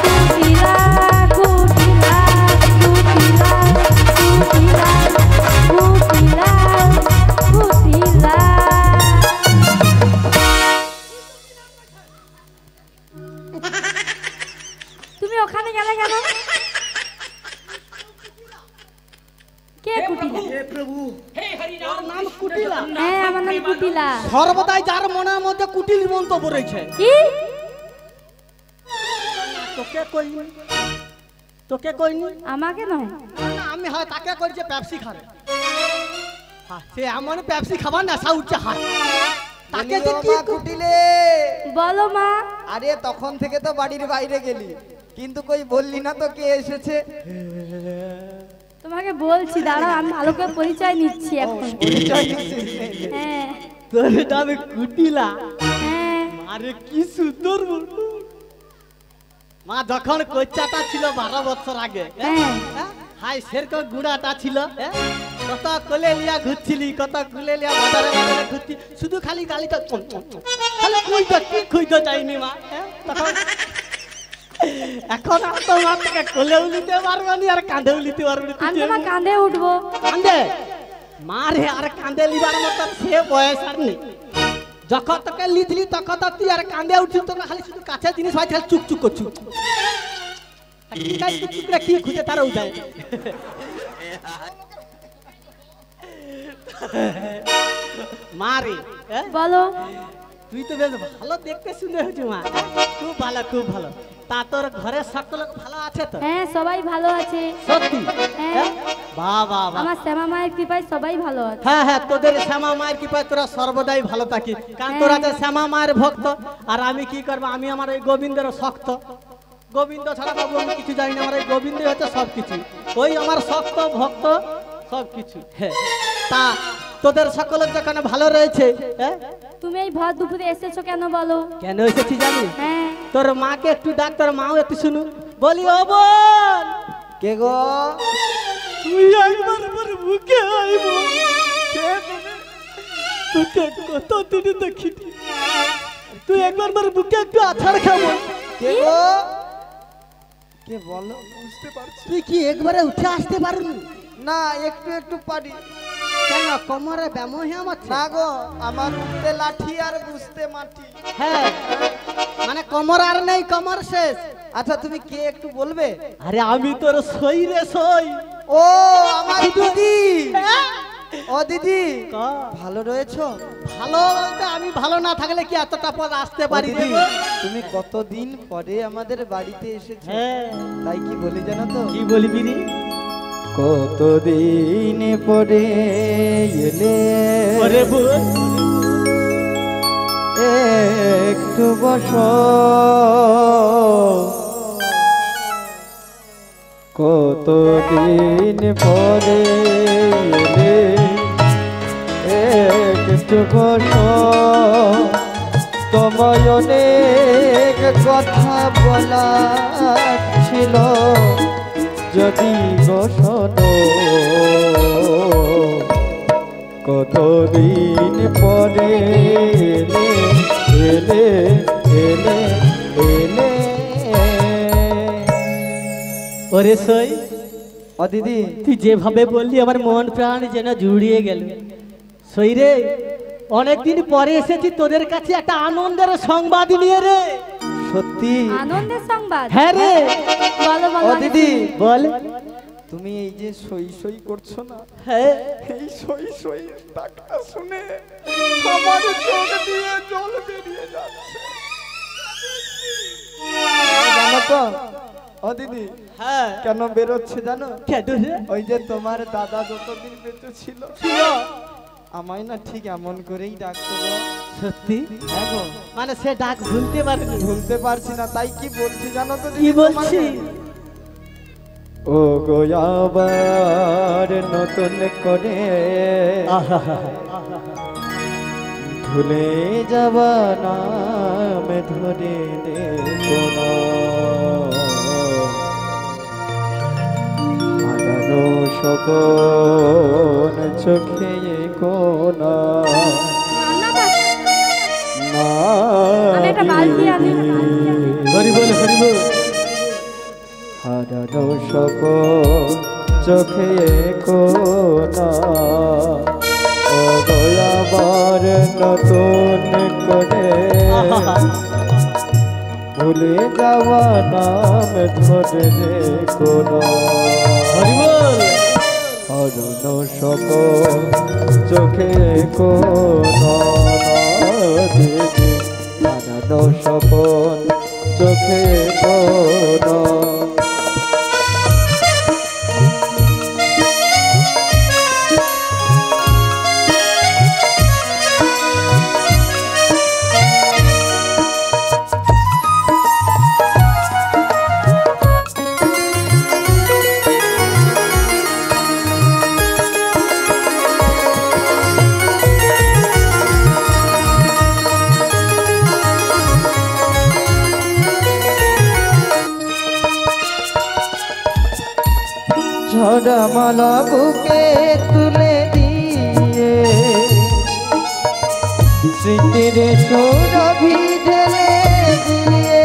कुटिला कुटिला कुटिला कुटिला कुटिला ওখানে গেলে কেন? কে কুটিলা? নাম কুটিলা। হ্যাঁ, আমার নাম কুটিলা। সর্বদাই যার মনের মধ্যে কুটিল মন্তব্য রয়েছে। কি? তোকে কইনি। আমাকে নয়, আমি হয় তাকে করি যে পেপসি খাবে। সে এমন পেপসি খাবার না উঠছে হাত। তাকে যে কি কুটিলে বলো মা। আরে তখন থেকে তো বাড়ির বাইরে গেলি, কিন্তু কই বললি না তো কে এসেছে। তোমাকে বলছি, দাঁড়াও আমি ভালো করে পরিচয় নিচ্ছি এখন। পরিচয় দিচ্ছিস? হ্যাঁ তোর নামে কুটিলা। হ্যাঁ। আরে কি সুন্দর বলবো। মা যখন কচ্চাটা ছিল 12 বছর আগে, হ্যাঁ হাই সেরকম গুড়াটা ছিল, কত কোলে লিয়া ঘুরছিলি, কত কোলে লিয়া বাজারে বাজারে ঘুরছি, শুধু খালি গালিটা খালি খুঁজতে চাইনি মা। তখন এখন আর তো মা তোকে কোলেও নিতে পারবো নি আর কাঁধেও নিতে পারবো নি। আমি তোমার কাঁধে উঠবো। কাঁধে মারে আর কাঁধে লিবার মতো সে বয়স আর নেই। যখন তোকে লিখলি তখন তো তুই আর কাঁধে উঠছিস, তোকে খালি শুধু কাছে জিনিস হয় খালি চুক চুক করছু। কি খুঁজে তারা উঠায় মারে। বলো। তুই তো বেশ ভালো দেখতে শুনে হয়েছে মা, খুব ভালো খুব ভালো। তা তোর ঘরের সকল ভালো আছে তো? হ্যাঁ সবাই ভালো আছে। সত্যি? হ্যাঁ। বাহ বাহ বাহ। আমার শ্যামা মায়ের কৃপায় সবাই ভালো আছে। হ্যাঁ হ্যাঁ, তোদের শ্যামা মায়ের কৃপায় তোরা সর্বদাই ভালো থাকি, কারণ তোরা যে শ্যামা মায়ের ভক্ত। আর আমি কি করবো, আমি আমার এই গোবিন্দের শক্ত। গোবিন্দ ছাড়া বাবু আমি কিছু জানি না, আমার এই গোবিন্দই হচ্ছে সবকিছু। ওই আমার শক্ত ভক্ত সবকিছু। হ্যাঁ, তা তোদের সকলের যখন ভালো রয়েছে, হ্যাঁ তুমি এই ভর দুপুরে এসেছো কেন বলো? কেন এসেছি জানি? হ্যাঁ। তোর মাকে একটু ডাক, তোর মাও একটু শুনু। বলি ও বোন, কে গো? তুই একবার আমার মুখে আইব। তোকে কত দিনে দেখিনি, তুই একবার আমার মুখে একটু আছাড় খাবো। কে গো? কে বলো? বুঝতে পারছি তুই কি একবারে উঠে আসতে পারবি না, একটু একটু পারি। কেন কোমরে ব্যামো হয়ে আমার? না গো, আমার উঠতে লাঠি আর বুঝতে মাটি। হ্যাঁ, মানে কোমর আর নেই, কোমর শেষ। আচ্ছা তুমি কে একটু বলবে? আরে আমি তোর সই রে সই। ও আমার দিদি। ও দিদি, ক। ভালো রয়েছো? ভালো বলতে আমি ভালো না থাকলে কি এতটা পথ আসতে ও পারি? দিদি, তুমি কতদিন পরে আমাদের বাড়িতে এসেছো, হ্যাঁ, তাই কি বলি জানো তো? কি বলবি রে? কতদিন পরে এলে ওরে বোন, একটু বসো, কতদিন পরে এলে একটু বসো, তোমায় অনেক কথা বলা ছিল, যদি শোনো, কতদিন পরে এলে এলে এলে এলে। ওরে সই, ও দিদি, তুই যেভাবে বললি আমার মন প্রাণ যেন জুড়িয়ে গেল। সই রে, অনেকদিন পরে এসেছি তোদের কাছে একটা আনন্দের সংবাদ নিয়ে রে। সত্যি? আনন্দের সংবাদ? হ্যাঁ রে। বলো ও বলো। দিদি, বল। তুমি এই যে সই সই করছো না, হ্যাঁ, এই সই সই ডাকটা শুনে আমার চোখ দিয়ে জল বেরিয়ে যাচ্ছে, জানো তো? ও দিদি, হ্যাঁ, কেন বেরোচ্ছে জানো? কেন রে? ওই যে তোমার দাদা যতদিন বেঁচে ছিল, ছিল। আমায় না ঠিক এমন করেই ডাকতো গো। সত্যি? হ্যাঁ গো, মানে সে ডাক ভুলতে পারবি? ভুলতে পারছি না, তাই কি বলছি জানো তো? কি বলছি? ও গো আবার নতুন করে ভুলে যাবা নাম ধরে কোন হারানো সকল চোখে কোনা না আমি একটা বালতি আনি। হরি বল, হরি বল। হারানো সকল চোখে কোনা ও দয়াবার নতুন করে ভুলে যাওয়া নাম ধরে রে কোনো হরিবল অরুণ সপন চোখে কোনো দিদি হারানো সপন চোখে কোনো ঝরা মালা বুকে তুলে দিয়ে স্মৃতির সৌরভি ঢেলে দিয়ে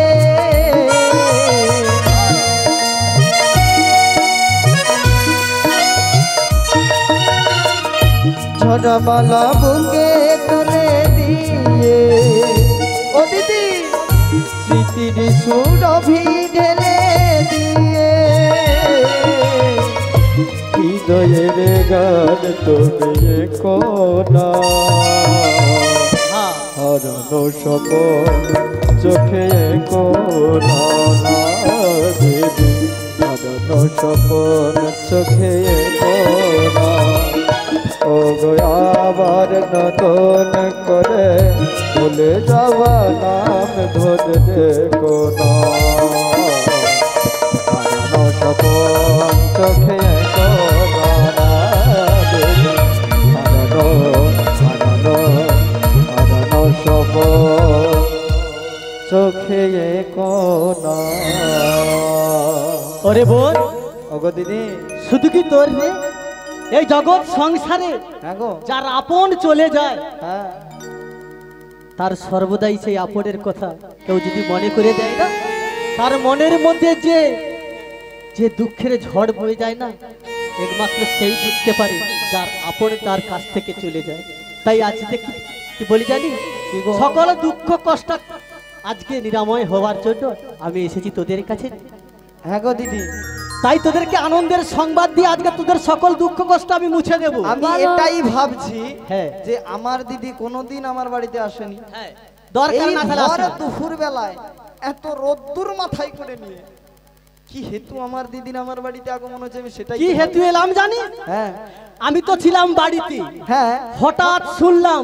ঝরা মালা বুকে তুলে দিয়ে ও দিদি স্মৃতির সৌরভি ঢেলে দিয়ে হৃদয়ের গান তুমি কোনা হরণ সপন চোখে কোনা দিদি হরণ সপন চোখে কোনা ও গো আবার নতুন করে ভুলে যাওয়া নাম ধরে কোনা হরণ সপন চোখে চোখে কোনা ওরে বোন ওগো দিদি শুধু কি তোর রে এই জগৎ সংসারে হ্যাঁ গো যার আপন চলে যায় হ্যাঁ তার সর্বদাই সেই আপনের কথা কেউ যদি মনে করে দেয় না তার মনের মধ্যে যে যে দুঃখের ঝড় বয়ে যায় না একমাত্র সেই বুঝতে পারে যার আপন তার কাছ থেকে চলে যায়। তাই আজ থেকে কি বলি জানি সকল দুঃখ কষ্ট আজকে নিরাময় হওয়ার জন্য আমি এসেছি তোদের কাছে। হ্যাঁ গো দিদি তাই তোদেরকে আনন্দের সংবাদ দিয়ে আজকে তোদের সকল দুঃখ কষ্ট আমি মুছে দেব। আমি এটাই ভাবছি হ্যাঁ যে আমার দিদি কোনোদিন আমার বাড়িতে আসেনি, হ্যাঁ দরকার না তাহলে আসবে না। দুপুর বেলায় এত রোদ্দুর মাথায় করে নিয়ে কি হেতু আমার দিদির আমার বাড়িতে আগমন হচ্ছে আমি সেটাই কি হেতু এলাম জানি? হ্যাঁ আমি তো ছিলাম বাড়িতে, হ্যাঁ হঠাৎ শুনলাম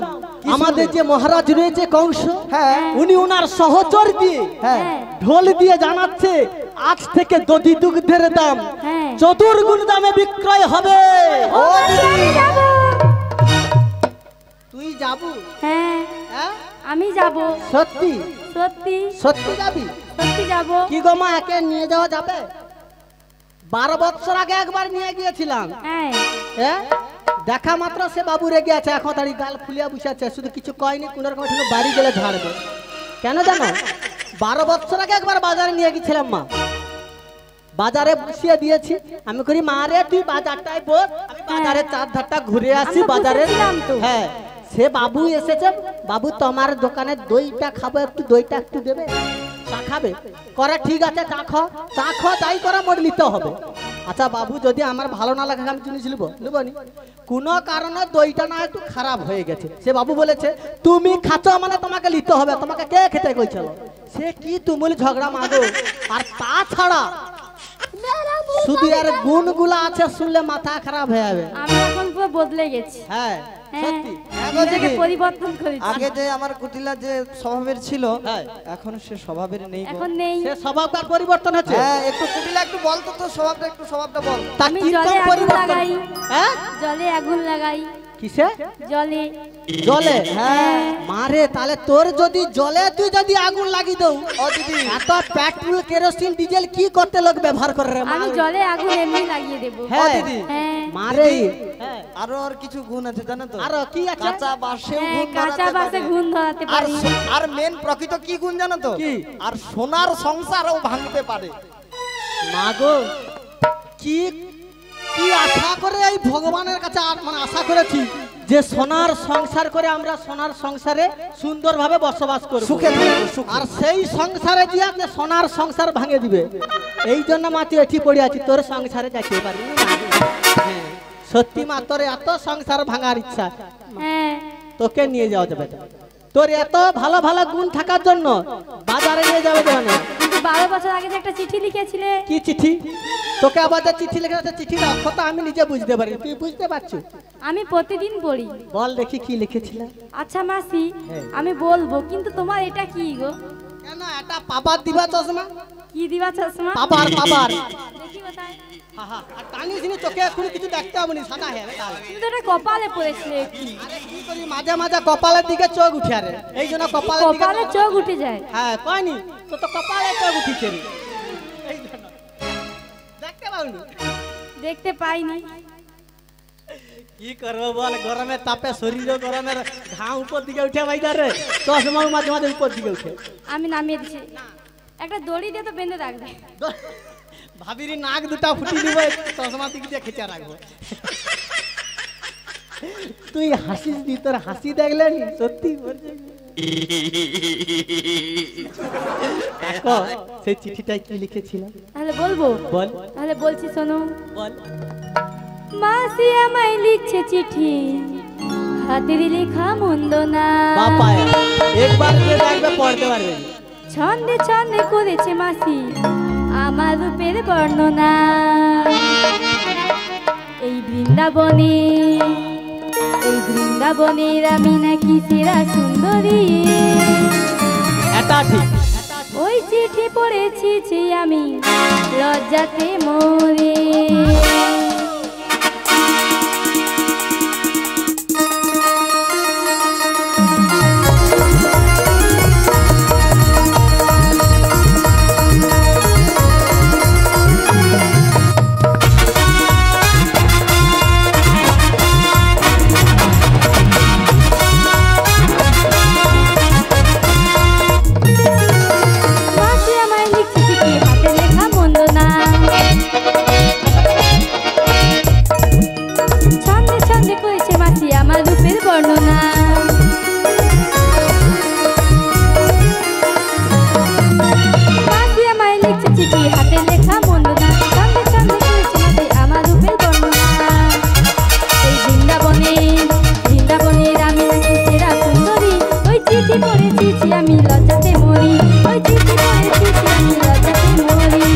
আমাদের যে মহারাজ রয়েছে কংস, হ্যাঁ উনি ওনার সহচর দিয়ে হ্যাঁ ঢোল দিয়ে জানাচ্ছে আজ থেকে দধি দুগ্ধের দাম হ্যাঁ। চতুর্গুণ দামে বিক্রয় হবে। ও দিদি তুই যাবো? হ্যাঁ হ্যাঁ আমি যাব, সত্যি সত্যি সত্যি যাবি? সত্যি যাব। কি গো মা, একে নিয়ে যাওয়া যাবে? 12 বছর আগে একবার নিয়ে গিয়েছিলাম, হ্যাঁ হ্যাঁ দেখা মাত্র সে বাবু রেগে আছে, এখন তার গাল ফুলিয়া বসে আছে, শুধু কিছু কয়নি, কোনোর কোনো বাড়ি গেলে ঝাড়বে। কেন জানো? 12 বছর আগে একবার বাজারে নিয়ে গেছিলাম মা, বাজারে বসিয়ে দিয়েছি, আমি করি মা রে তুই বাজারটাই বল, আমি বাজারে চার ধারটা ঘুরে আসি আমরা বাজারে। বসেছিলাম তো। হ্যাঁ সে বাবু এসেছে, বাবু তোমার দোকানে দইটা খাবো, একটু দইটা একটু দেবে, চা খাবে? করে ঠিক আছে চা খাও, চা খাও, তাই করা মোট নিতে হবে। আচ্ছা বাবু যদি আমার ভালো না লাগে আমি জিনিস নেবো, নেবো নি? কোনো কারণে দইটা না একটু খারাপ হয়ে গেছে, সে বাবু বলেছে তুমি খাচ্ছ মানে তোমাকে নিতে হবে, তোমাকে কে খেতে কইছিল? সে কি তুমুল ঝগড়া মাগো। আর তাছাড়া শুধু আর গুণগুলা আছে, শুনলে মাথা খারাপ হয়ে যাবে। আমি এখন পুরো বদলে গেছি। হ্যাঁ হ্যাঁ সত্যি। নিজেকে পরিবর্তন করেছি। আগে যে আমার কুটিলা যে স্বভাবের ছিল হ্যাঁ এখন সে স্বভাবের নেই গো। এখন নেই। সে স্বভাবটার পরিবর্তন হচ্ছে। হ্যাঁ একটু কুটিলা একটু বল তো তোর স্বভাবটা, একটু স্বভাবটা বল। তার আমি কি জলে রকম আগুন পরিবর্তন? লাগাই, হ্যাঁ জলে আগুন লাগাই, কিসে? জলে। জলে? হ্যাঁ মারে তাহলে তোর যদি জলে তুই যদি আগুন লাগিয়ে দাও, ও দিদি এত পেট্রোল কেরোসিন ডিজেল কি করতে লোক ব্যবহার করে রে মা? আমি জলে আগুন এমনি লাগিয়ে দেব। হ্যাঁ দিদি। হ্যাঁ মারে হ্যাঁ। আরো আর কিছু গুণ আছে জানো তো? আরো কি আছে? কাঁচা বাঁশেও হ্যাঁ, গুণ কাঁচা ধরাতে বাসে পারে। গুণ ধরাতে আর পারি। আর মেন প্রকৃত কি গুণ জানো তো? কি? আর সোনার সংসারও ভাঙতে পারে। মাগো কি কি আশা করে এই ভগবানের কাছে মানে আশা করেছি যে সোনার সংসার করে আমরা সোনার সংসারে সুন্দরভাবে বসবাস করব, সুখে থাকবো, সুখে। আর সেই সংসারে দিয়া যে সোনার সংসার ভাঙে দিবে, এই জন্য মা তুই এটি পড়ে আছি, তোর সংসারে যাইতে পারবি না। হ্যাঁ, সত্যি মা, তোর এত সংসার ভাঙার ইচ্ছা, হ্যাঁ তোকে নিয়ে যাওয়া যাবে না। তোর এত ভালো ভালো গুণ থাকার জন্য বাজারে নিয়ে যাবে না। কিন্তু 12 বছর আগে যে একটা চিঠি লিখেছিলে, কি চিঠি? তোকে আবার যে চিঠি লেখা আছে, চিঠির অর্থ আমি নিজে বুঝতে পারি, তুই বুঝতে পারছো? আমি প্রতিদিন পড়ি। বল দেখি কি লিখেছিলাম। আচ্ছা মাসি, হ্যাঁ। আমি বলবো, কিন্তু তোমার এটা কি গো? কেন এটা পাপার দিবা চশমা? কি দিবা চশমা? পাপার। দেখি কোথায়। আর টানিস নি, তোকে এখন কিছু দেখতে হবে না, সাদা হ্যাঁ তাহলে। তুমি তো এটা কপালে পড়েছিলে কি? আরে কি করি, মাঝে মাঝে কপালের দিকে চোখ উঠে, আরে এই জন্য কপালের দিকে। কপালে চোখ উঠে যায়। হ্যাঁ কয়নি তো, তো কপালে চোখ উঠিছে রে, এই জন্য দেখতে পাওনি। দেখতে পাইনি। কি করবো বল, গরমের তাপে শরীরে গরমের ঘাম উপর দিকে উঠে বাইরে, চশমাও মাঝে মাঝে উপর দিকে উঠে। আমি নামিয়ে দিছি, একটা দড়ি দিয়ে তো বেঁধে রাখবে। ভাবিরি নাক দুটা ফুটি দিব, চশমা দিক দিয়ে খেচা রাখবো। তুই হাসিস নি, তোর হাসি দেখলে নি সত্যি দেখো সেই চিঠিটাই কি লিখেছিলাম। তাহলে বলবো? বল। তাহলে বলছি শোনো। বল। মাসি আমায় লিখছে চিঠি, হাতের লেখা মন্দ না। বাবা একবার যে দেখবে পড়তে পারবে। ছন্দে ছন্দে করেছে মাসি আমার রূপের বর্ণনা। এই বৃন্দাবনের আমি নাকি সেরা সুন্দরী। এটা ঠিক। ওই চিঠি পড়েছি যে আমি লজ্জাতে মরে। আমি লজ্জাতে মরি, ওই চিঠি পড়েছি আমি লজ্জাতে মরি।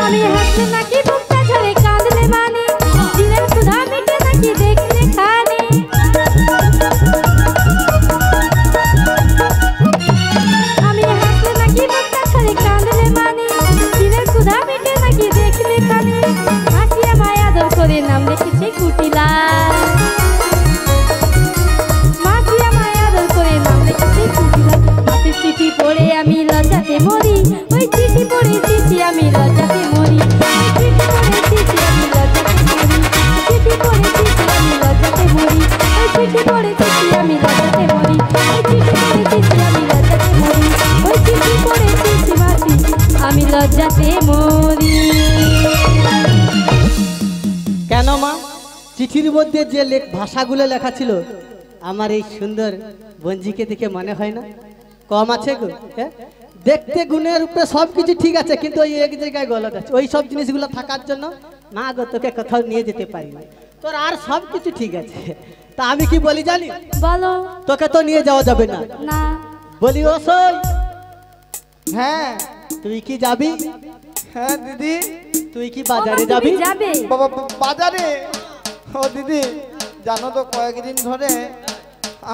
আমি হাসলে নাকি বুকটা ঝরে কাঁদলে মানে, দিনের ক্ষুধা মিটে নাকি দেখলে খানে। আমি হাসলে নাকি বুকটা ঝরে কাঁদলে মানে, দিনের ক্ষুধা মিটে নাকি দেখলে খানে। হাসি আমায় আদর করে নাম রেখেছে কুটিলা, মাসি আমায় আদর করে নাম রেখেছে কুটিলা। হাতের চিঠি পড়ে আমি লজ্জাতে মরি, ওই চিঠি পড়ে চিঠি আমি লজ্জাতে মরি। চিঠি পড়ে চিঠি আমি লজ্জাতে মরি, চিঠি পড়ে চিঠি আমি লজ্জাতে মরি। ওই চিঠি পড়ে চিঠি আমি লজ্জাতে মরি, ওই চিঠি পড়ে চিঠি আমি লজ্জাতে মরি। ওই চিঠি পড়ে চিঠি মাসি আমি লজ্জাতে মরি। কেন মা, চিঠির মধ্যে যে ভাষাগুলো লেখা ছিল আমার এই সুন্দর বঞ্জিকে দেখে মনে হয় না কম আছে গো? হ্যাঁ, দেখতে গুণের উপরে সবকিছু ঠিক আছে, কিন্তু ওই এক জায়গায় গলত আছে। ওই সব জিনিসগুলো থাকার জন্য না গো তোকে কোথাও নিয়ে যেতে পারি না। তোর আর সবকিছু ঠিক আছে, তা আমি কি বলি জানি? বলো। তোকে তো নিয়ে যাওয়া যাবে না। না। বলি ও সই, হ্যাঁ তুই কি যাবি? হ্যাঁ দিদি। তুই কি বাজারে যাবি? যাবে বাবা বাজারে? ও দিদি জানো তো কয়েকদিন ধরে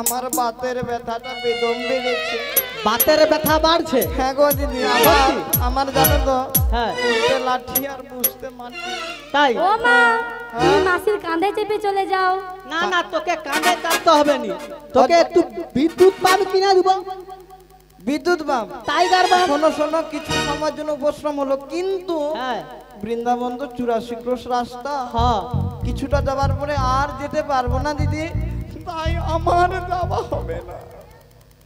আমার বাতের ব্যথাটা বেদম বেড়েছে। বাতের ব্যথা বাড়ছে? হ্যাঁ গো দিদি, আমার জানো তো হ্যাঁ। বুঝতে লাঠি আর বুঝতে মাটি। তাই? ও মা, তুমি মাসির কাঁধে চেপে চলে যাও। না না, তোকে কাঁধে চাপতে হবে না, তোকে একটু বিদ্যুৎ পাম্প কিনে দিব। বিদ্যুৎ বাম টাইগার বাম। শোনো শোনো, কিছু সময়ের জন্য উপশ্রম হলো, কিন্তু হ্যাঁ বৃন্দাবন তো 84 ক্রোশ রাস্তা, হ্যাঁ কিছুটা যাবার পরে আর যেতে পারবো না দিদি, তাই আমার যাওয়া হবে না।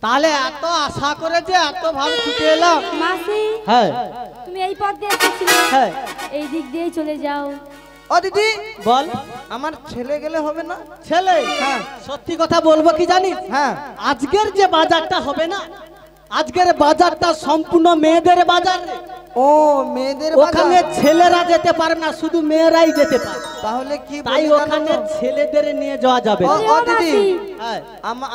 তাহলে এত আশা করে যে এত ভালো ছুটে এলাম। মাসি হ্যাঁ তুমি এই পথ দিয়ে এসেছিলে, হ্যাঁ এই দিক দিয়েই চলে যাও। ও দিদি, বল। আমার ছেলে গেলে হবে না? ছেলে, হ্যাঁ সত্যি কথা বলবো কি জানিস, হ্যাঁ আজকের যে বাজারটা হবে না, আজকের বাজারটা সম্পূর্ণ মেয়েদের বাজার রে। ও মেয়েদের ওখানে বাজার। ছেলেরা যেতে পারে না, শুধু মেয়েরাই যেতে পারে। তাহলে কি তাই বলি জানো ওখানে তো? ছেলেদের নিয়ে যাওয়া যাবে না। ও দিদি, মাসি, হ্যাঁ,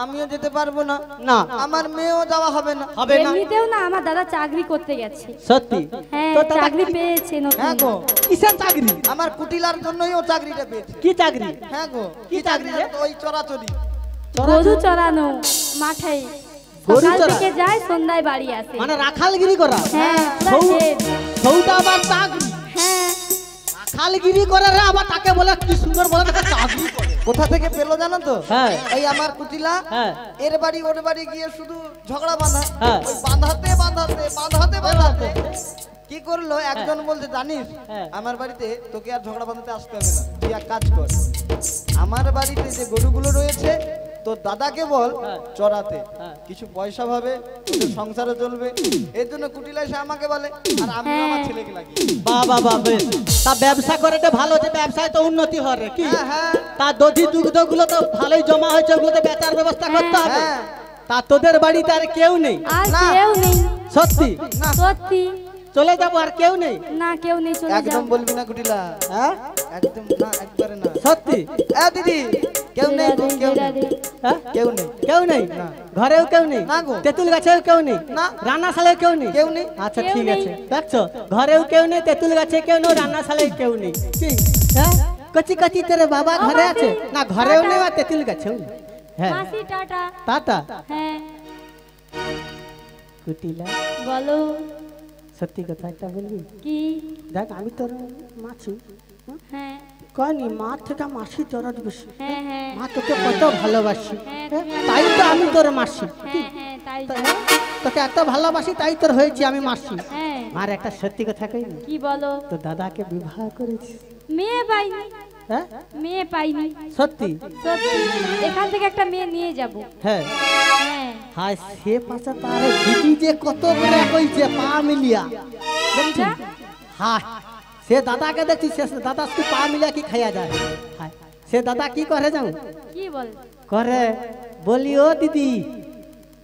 আমিও যেতে পারবো না, না আমার মেয়েও যাওয়া হবে না। হবে না। এমনিতেও না আমার দাদা চাকরি করতে গেছে। সত্যি? হ্যাঁ তো দাদা চাকরি পেয়েছে হ্যাঁ নতুন। গো, কিসের চাকরি? আমার কুটিলার জন্যই ও চাকরিটা পেয়েছে। কি চাকরি? হ্যাঁ গো, কি চাকরি রে? ওই চরাচরি। গরু চড়ানো মাঠে, গরু সকাল চড়া? থেকে যায় সন্ধ্যায় বাড়ি আসে। মানে রাখালগিরি করা? হ্যাঁ সৌ- হেড। সৌটা আবার চাকরি? হ্যাঁ রাখালগিরি করে রে, আবার তাকে বলে কি সুন্দর বলে, তাকে চাকরি করে। কোথা থেকে পেলো জানো তো? হ্যাঁ। এই আমার কুটিলা হ্যাঁ। এর বাড়ি ওর বাড়ি গিয়ে শুধু ঝগড়া বাঁধা, হ্যাঁ। ওই বাঁধাতে বাঁধাতে বাঁধাতে বাঁধাতে কি করলো, একজন বলতে জানিস হ্যাঁ। আমার বাড়িতে তোকে আর ঝগড়া বাঁধাতে আসতে হবে না, তুই এক কাজ কর, আমার বাড়িতে যে গরুগুলো রয়েছে তোর দাদাকে বল হ্যাঁ। চড়াতে, হ্যাঁ। কিছু পয়সা পাবে, তোদের সংসারে চলবে। এর জন্য কুটিলা এসে আমাকে বলে, আর আমি আমার হ্যাঁ। ছেলেকে লাগি। বাবা বাবা, তা ব্যবসা করে তো ভালো, যে ব্যবসায় তো উন্নতি হয় রে, কি? হ্যাঁ হ্যাঁ তা দধি দুগ্ধ গুলো তো ভালোই জমা হয়েছে, ওগুলো তো বেচার ব্যবস্থা করতে হবে। হ্যাঁ। তা তোদের বাড়িতে আর কেউ নেই? আর না। কেউ নেই, সত্যি? সত্যি চলে যাবো, আর কেউ নেই? না কেউ নেই, চলে যাও। একদম বলবি না কুটিলা, হ্যাঁ একদম না, একবারে না। সত্যি? দিদি কেউ নেই গো, কেউ নেই, হ্যাঁ? কেউ নেই। কেউ নেই? না। ঘরেও কেউ নেই? না গো। তেঁতুল গাছেও কেউ নেই? না। রান্নাশালেও কেউ নেই? কেউ নেই। আচ্ছা কেউ ঠিক নেই। আছে, দেখছো, ঘরেও কেউ নেই, তেঁতুল গাছে কেউ নেই, রান্নাশালে কেউ নেই, কি? হ্যাঁ, কচি কচি তোর বাবা ও ঘরে মাসি, আছে না? ঘরেও টাটা। নেই আর তেঁতুল গাছেও নেই। হ্যাঁ, মাসি টাটা। টাটা। হ্যাঁ কুটিলা, বলো সত্যি কথা একটা বলবি? কি? দেখ, আমি তোর মাছি হ্যাঁ কয়নি, মা থেকে মাসি দরদ বেশি। হ্যাঁ হ্যাঁ মা তোকে কত ভালোবাসি, হ্যাঁ, হ্যাঁ? তুমি তাই তো আমি তোর মাসি। হ্যাঁ হ্যাঁ তাই তো। তোকে এত ভালোবাসি, তাই তোর হয়েছি আমি মাসি। হ্যাঁ আর একটা সত্যি কথা কই না, কি বলো? তো দাদাকে বিবাহ করেছি। মেয়ে পাইনি, হ্যাঁ মেয়ে পাইনি, সত্যি? সত্যি। এখান থেকে একটা মেয়ে নিয়ে যাব। হ্যাঁ, হ্যাঁ হায় সে পাশা তারে দিদি যে কত করে কইছে পা মিলিয়া, কোনটা? হায় সে দাদাকে দেখছি, সে দাদা কি পা মিলিয়া কি খাইয়া যায়। হায়, সে দাদা কি করে যাও কি বল? করে, বলি ও দিদি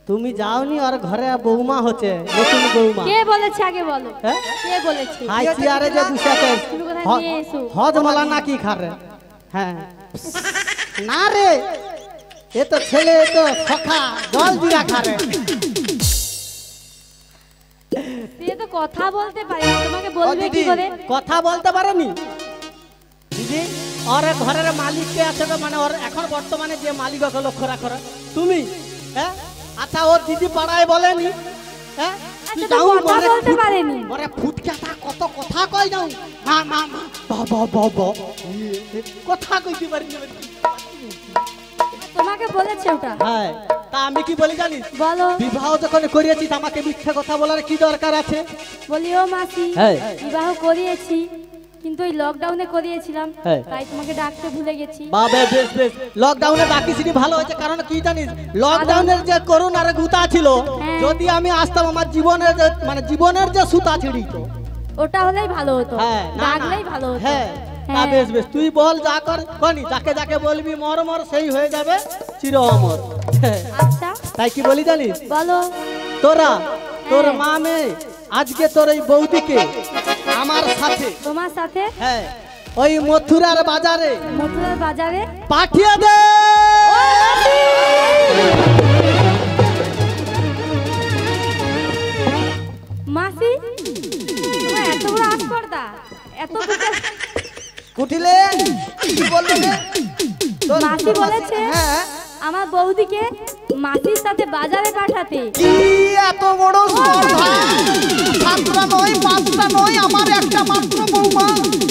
তুমি যাওনি, আর ঘরে বৌমা হচ্ছে, নতুন বৌমা। কে বলেছে আগে বলো? হ্যাঁ? কে বলেছে? হাই চেয়ারে যে বসে তুমি কোথায় নিয়ে এসো? হজ মালা না কি খারে? হ্যাঁ না রে, এ তো ছেলে, এ তো সখা, জল দিয়া খারে। সে তো কথা বলতে পারে না, তোমাকে বলবে কি দিদি, করে? কথা বলতে পারেনি দিদি? ওর ঘরের মালিক কে আছে তো, মানে ওর এখন বর্তমানে যে মালিক ওকে লক্ষ্য রাখো তুমি, হ্যাঁ? আচ্ছা ওর দিদি পাড়ায় বলেনি, হ্যাঁ? তুই আচ্ছা, তো যাও, কথা বলতে পারেনি। ওরে ফুটকাটা কত কথা কই যাও, মা মা মা বাবা বাবা, কথা কইতে পারি না। তোমাকে বলেছে ওটা? হ্যাঁ, তা আমি কি বলি জানিস? বলো। বিবাহ যখন করিয়েছি, আমাকে মিথ্যা কথা বলার কি দরকার আছে? বলি ও মাসি, হ্যাঁ। বিবাহ করিয়েছি, কিন্তু ওই লকডাউনে করিয়েছিলাম, হ্যাঁ। তাই তোমাকে ডাকতে ভুলে গেছি। বাবে বেশ বেশ, লকডাউনে ডাকিছিলি ভালো হয়েছে, কারণ কি জানিস, লকডাউনের যে করোনার গুতা ছিল, হ্যাঁ। যদি আমি আসতাম আমার জীবনের যে, মানে জীবনের যে সুতা ছিড়িত। ওটা হলেই ভালো হতো, হ্যাঁ, না, না। ডাকলেই ভালো হতো। হ্যাঁ, তা হ্যাঁ। বেশ বেশ, তুই বল যা কর কনি, যাকে যাকে বলবি মর মর সেই হয়ে যাবে চির অমর। হ্যাঁ, আচ্ছা তাই কি বলি জানিস, বলো। তোরা তোর হ্যাঁ। মা মেয়ে আজকে তোর এই বৌদিকে আমার সাথে, তোমার সাথে হ্যাঁ, ওই মথুরার বাজারে মথুরার বাজারে পাঠিয়ে দে। মাসি, তোমার এত বড় আসপর্দা, এত বুকে। কুটিলে কি বললো রে? তোর মাসি বলেছে হ্যাঁ, আমার বৌদিকে মাসির সাথে বাজারে পাঠাতে। কি এত বড় স্পর্ধা! 7টা নয় 5টা নয়, আমার একটা মাত্র বৌমা,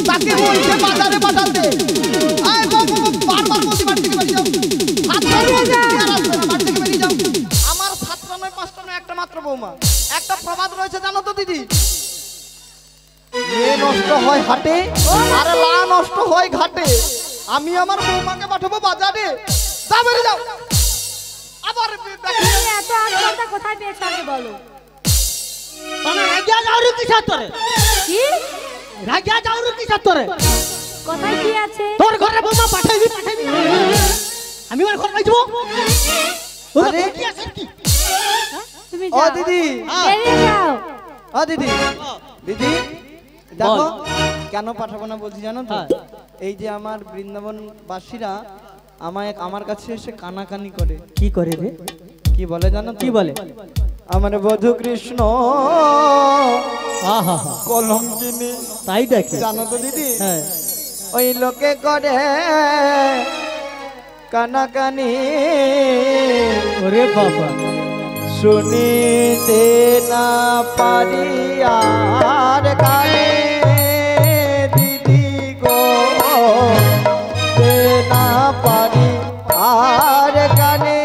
তাকে বলছে বাজারে পাঠাতে। আয় বাবু, বারবার বলছি বাড়ি থেকে বেরিয়ে যাও, 7টা নয়, আর আসবে না, বাড়ি থেকে বেরিয়ে যাও। আমার 7টা নয় 5টা নয়, একটা মাত্র বৌমা। নষ্ট হয় হাটে আর লা নষ্ট হয় ঘাটে। আমি আমার বৌমাকে পাঠাবো বাজারে। যাও বেরিয়ে যাও। আবার তুমি এত আনন্দটা কোথায় পেয়েছো আগে বলো। মানে রাগিয়া যাওরি কি সাতরে? কি রাগিয়া যাওরি কি সাতরে? কোথায় কি আছে? তোর ঘরে বৌমা পাঠাইবি পাঠাইবি। আমি ওর ঘর যাবো। আরে কি আছে কি? তুমি ও যাও দিদি, বেরিয়ে যাও। ও দিদি, দিদি দেখো কেন পাঠাবো না বলছি জানো তো? এই যে আমার বৃন্দাবন বাসীরা আমার কাছে এসে কানাকানি করে। কি করে রে? কি বলে জানো তো? কি বলে? আমার বধূ কৃষ্ণ আহা হা, কলঙ্কিনী। তাই দেখে। জানো তো দিদি, হ্যাঁ ওই লোকে করে কানাকানি, ওরে বাবা, শুনিতে না পারি আর কানে দিদি গো, তে না পারি আর কানে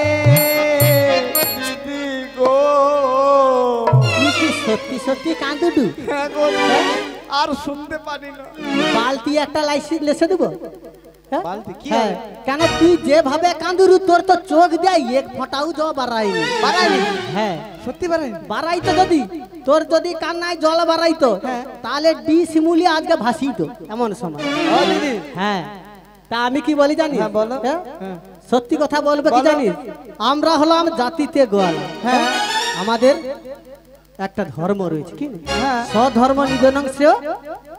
দিদি গো। তুই কি সত্যি সত্যি কাঁদুডু? হ্যাঁ গো, আর শুনতে পারি না। বালতি একটা লাইসি লেসে দেবো? হ্যাঁ? বালতি কি হ্যাঁ, হবে? কেন তুই যেভাবে কাঁদুরু তোর তো চোখ দেয় এক ফোঁটাও জল বাড়াইনি। বাড়াইনি? হ্যাঁ সত্যি পারেন? বাড়াইতো যদি, তোর যদি কান্নায় জল বাড়াইতো তাহলে ডি শিমুলি আজকে ভাসিতো এমন সময়। ও দিদি, হ্যাঁ, তা আমি কি বলি জানিস? হ্যাঁ, বলো। হ্যাঁ? হ্যাঁ। সত্যি কথা বলবো কি বলো। জানিস? আমরা হলাম জাতিতে গোয়াল। হ্যাঁ। আমাদের একটা ধর্ম রয়েছে কি? হ্যাঁ। স্বধর্ম নিধনংশ্রেয়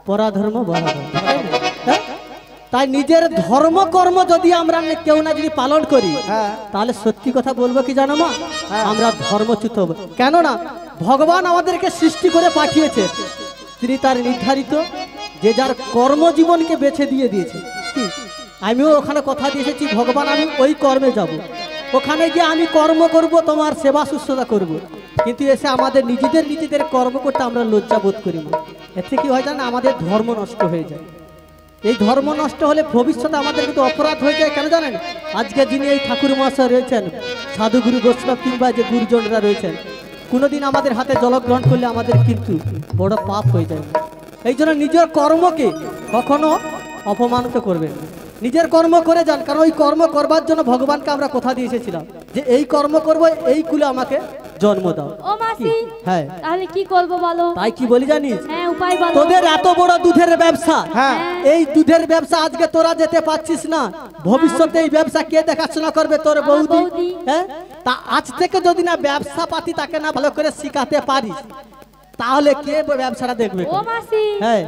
পরাধর্ম বরাধর্ম। হ্যাঁ? তাই নিজের ধর্ম কর্ম যদি আমরা কেউ না যদি পালন করি, হ্যাঁ। তাহলে সত্যি কথা বলবো কি জানো মা? আমরা ধর্মচ্যুত হব। কেননা ভগবান আমাদেরকে সৃষ্টি করে পাঠিয়েছে, তিনি তার নির্ধারিত যে যার কর্মজীবনকে বেছে দিয়ে দিয়েছে। কি? আমিও ওখানে কথা দিয়ে এসেছি, ভগবান আমি ওই কর্মে যাব, ওখানে গিয়ে আমি কর্ম করব, তোমার সেবা শুশ্রূষা করব। কিন্তু এসে আমাদের নিজেদের কর্ম করতে আমরা লজ্জা বোধ করি না। এতে কি হয় জানো? আমাদের ধর্ম নষ্ট হয়ে যায়। এই ধর্ম নষ্ট হলে ভবিষ্যতে আমাদের কিন্তু অপরাধ হয়ে যায়। কেন জানেন? আজকে যিনি এই ঠাকুর মহাশয় রয়েছেন, সাধুগুরু বৈষ্ণব কিংবা যে গুরুজনরা রয়েছেন, কোনোদিন আমাদের হাতে জলগ্রহণ করলে আমাদের কিন্তু বড় পাপ হয়ে যায়। এই জন্য নিজের কর্মকে কখনো অপমানিত করবেন না। নিজের কর্ম করে যান, কারণ ওই কর্ম করবার জন্য ভগবানকে আমরা কথা দিয়ে এসেছিলাম যে এই কর্ম করব, এই কুলে আমাকে জন্ম দাও। ও মাসি, হ্যাঁ, তাহলে কি করব বলো? তাই কি বলি জানিস? হ্যাঁ, উপায় বলো। তোদের এত বড় দুধের ব্যবসা, হ্যাঁ। এই দুধের ব্যবসা আজকে তোরা যেতে পারছিস না, ভবিষ্যতে এই ব্যবসা কে দেখাশোনা করবে? তোর আমার বৌদি। বৌদি। হ্যাঁ, তা আজ থেকে যদি না ব্যবসা পাতি তাকে না ভালো করে শিখাতে পারিস, তাহলে কে ব্যবসাটা দেখবে? ও মাসি, হ্যাঁ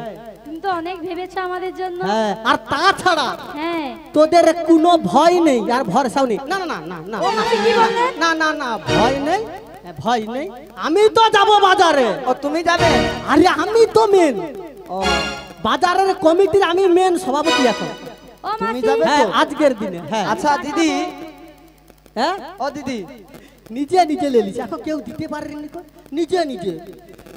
তুমি তো অনেক ভেবেছো আমাদের জন্য। হ্যাঁ, আর তাছাড়া হ্যাঁ, তোদের কোনো ভয় নেই আর ভরসাও নেই। না না না না না ও মাসি কি বললেন? না না না, ভয় নেই, ভয় নেই। আমি তো যাব বাজারে। ও তুমি যাবে? আরে আমি তো মেন ও বাজারের কমিটির, আমি মেন সভাপতি এখন। ও তুমি মাসি, যাবে হ্যাঁ, তো? আজকের দিনে। হ্যাঁ, আচ্ছা দিদি, হ্যাঁ, ও দিদি, নিজে লেলিস, এখন কেউ দিতে পারেনি তো, নিজে।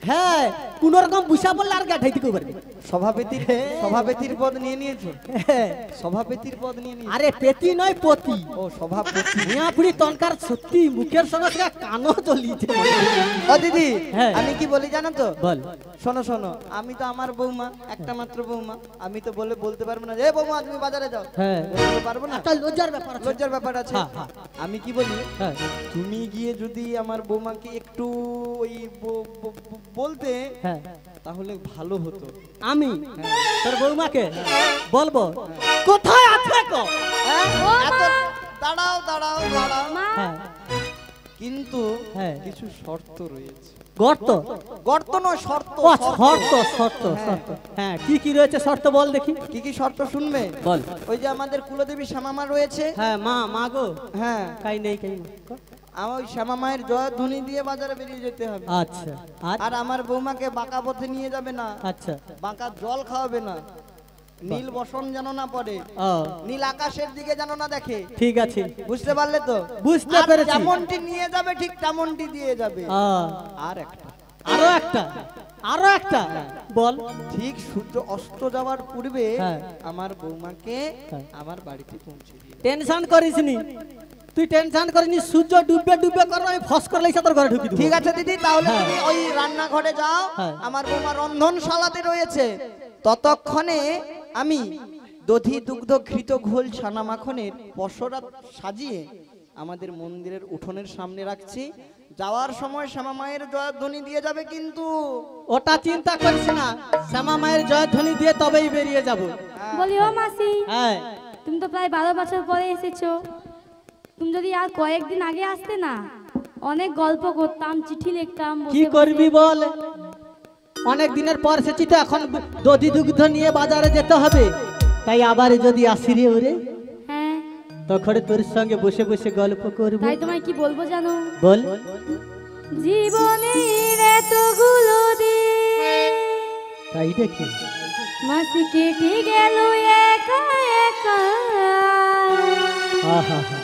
হ্যাঁ, কোন রকম বুঝা বললে আর গাঠাই দিতে পারবে। সভাপতির পদ নিয়ে নিয়েছো? হ্যাঁ। সভাপতির পদ নিয়ে নিয়েছো? আরে পেতি নয় পতি। ও সভাপতি। মিয়াপুরি তনকার সত্যি মুখের সঙ্গে সঙ্গে কানও চলিছে। ও দিদি, হ্যাঁ। আমি কি বলি জানো তো? বল। শোনো, আমি তো আমার বৌমা, একটা মাত্র বৌমা, আমি তো বলতে পারবো না যে এ বৌমা তুমি বাজারে যাও। হ্যাঁ, বলতে পারবো না, একটা লজ্জার ব্যাপার আছে। লজ্জার ব্যাপার আছে। হ্যাঁ, হ্যাঁ। আমি কি বলি, হ্যাঁ, তুমি গিয়ে যদি আমার বৌমাকে একটু ওই বলতে, হ্যাঁ, তাহলে ভালো হতো। আমি তোর বৌমাকে বলবো কোথায় আছে গো? হ্যাঁ? ও এত- মা। দাঁড়াও। মা, হ্যাঁ, কিন্তু হ্যাঁ। কিছু শর্ত রয়েছে। গর্ত। গর্ত নয়, শর্ত। ও শর্ত। হ্যাঁ, কি রয়েছে শর্ত বল দেখি। কি শর্ত শুনবে? বল। ওই যে আমাদের কুলদেবী শ্যামামা রয়েছে। হ্যাঁ, মা গো। হ্যাঁ, কাই নেই। আমার ওই শ্যামা মায়ের জয়ধ্বনি দিয়ে বাজারে বেরিয়ে যেতে হবে। আচ্ছা, আর আমার বৌমাকে বাঁকা পথে নিয়ে যাবে না, আচ্ছা। বাঁকা জল খাওয়াবে না, নীল বসন যেন না পড়ে, ও, নীল আকাশের দিকে যেন না দেখে। ঠিক আছে, বুঝতে পারলে তো? বুঝতে আর পেরেছি। যেমনটি নিয়ে যাবে ঠিক তেমনটি দিয়ে যাবে। ও, আর একটা, আরো একটা বল। ঠিক সূর্য অস্ত যাওয়ার পূর্বে হ্যাঁ। আমার বৌমাকে হ্যাঁ। আমার বাড়িতে পৌঁছে দিয়ে। টেনশন করিসনি, তুই টেনশন করিনি। সূর্য ডুববে করো, আমি ফস করে লাইসা তোর ঘরে ঢুকি দেবো। ঠিক আছে দিদি, তাহলে হ্যাঁ। তুমি ওই রান্নাঘরে যাও। হ্যাঁ। আমার বৌমা রন্ধনশালাতে রয়েছে, ততক্ষণে আমি দধি দুগ্ধ ঘৃত ঘোল ছানা মাখনের পসরা সাজিয়ে আমাদের মন্দিরের উঠোনের সামনে রাখছি। যাওয়ার সময় শ্যামা মায়ের জয়ধ্বনি দিয়ে যাবে কিন্তু। ওটা চিন্তা করিস না, শ্যামা মায়ের জয়ধ্বনি দিয়ে তবেই বেরিয়ে যাব। বলি ও মাসি, হ্যাঁ তুমি তো প্রায় 12 বছর পরে এসেছো। তুমি যদি আর কয়েকদিন আগে আসতে না, অনেক গল্প করতাম, চিঠি লিখতাম। কি করবি বল, অনেক দিনের পর এসেছি তো, এখন দধি দুগ্ধ নিয়ে বাজারে যেতে হবে। তাই আবার যদি আসি রে ওরে, হ্যাঁ তখন তোর সঙ্গে বসে বসে গল্প করব। তাই তোমায় কি বলবো জানো? বল। জীবনের এতগুলো দিন তাই দেখি মাসি কেটে গেল একা একা। আহা হা,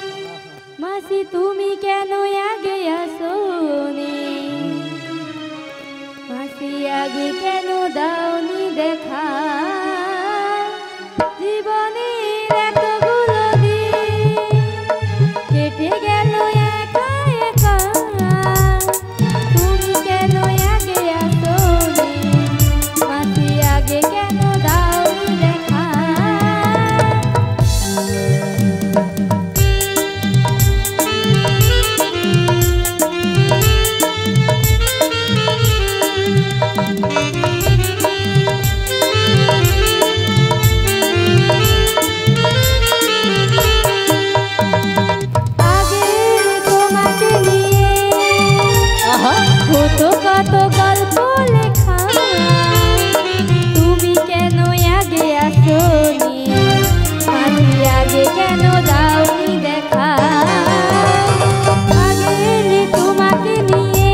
মাসি তুমি কেন আগে আসোনি? মাসি আগে কেন দাওনি দেখা? জীবনের এতগুলো দিন কেটে গেল একা একা। তুমি কেন আগে আসোনি? মাসি আগে কেন দাওনি দেখা? আগে তোমাকে নিয়ে কত কত গল্প লেখা। তুমি কেন আগে আসোনি? মাসি আগে কেন দাওনি দেখা? আগে তোমাকে নিয়ে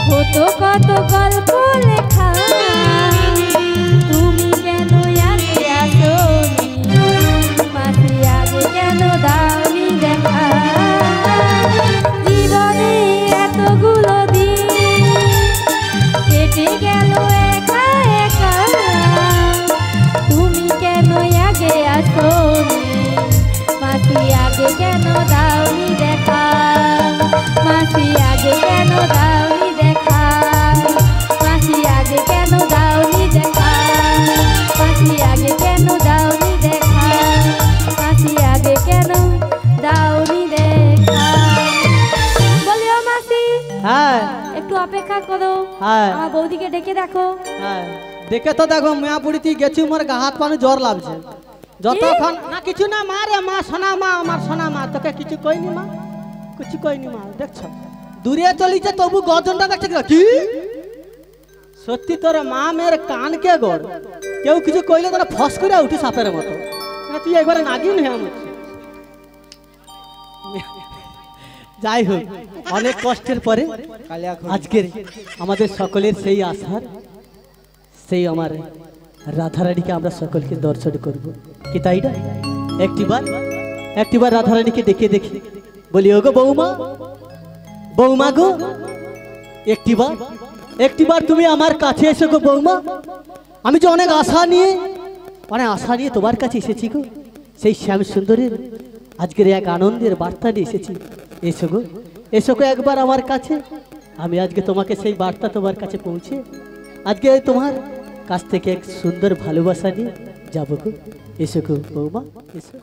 কত কত গল্প লেখা। তুমি কেন আগে আসোনি? মাসি আগে কেন দাওনি দেখা? জীবনে এতগুলো দিন কেটে গেল একা একা। তুমি কেন আগে আসোনি? মাসি আগে কেন দাওনি দেখা? মাসি আগে কেন দাওনি দেখা? মাসি আগে কেন দাওনি দেখা? মাসি আগে কেন দাওনি দেখা? মাসি আগে কেন দাওনি দেখা? বলি ও মাসি, হ্যাঁ একটু অপেক্ষা করো, হ্যাঁ আমার বৌদিকে ডেকে দেখো। হ্যাঁ, দেখে তো দেখো মিয়া বুড়িতে গেছি, মোর গা হাত পানি জ্বর লাগছে যতক্ষণ না। কিছু না মা রে, মা সোনা মা, আমার সোনা মা, তোকে কিছু কইনি মা, কিছু কইনি মা। দেখছো দূরে চলিছে তবু গর্জনটা দেখছে কি? সত্যি তোর মা মেয়ের কান কে গড়, কেউ কিছু কইলে তোরা ফস করে উঠি সাপের মতো। তুই একবারে নাগিন হয়ে আমার। যাই হোক, অনেক কষ্টের পরে আজকের আমাদের সকলের সেই আশার, সেই আমার রাধারানীকে আমরা সকলকে দর্শন করব। কি তাই না? একটিবার রাধারানীকে ডেকে দেখি, বলি ও গো বৌমা, বৌমা গো, একটিবার তুমি আমার কাছে এসো গো বৌমা। আমি যে অনেক আশা নিয়ে তোমার কাছে এসেছি গো। সেই শ্যাম সুন্দরের আজকের এক আনন্দের বার্তা নিয়ে এসেছি। এসো গো, এসো গো একবার আমার কাছে। আমি আজকে তোমাকে সেই বার্তা তোমার কাছে পৌঁছে আজকে তোমার কাছ থেকে এক সুন্দর ভালোবাসা নিয়ে যাবো গো। এসো গো বৌমা, এসো।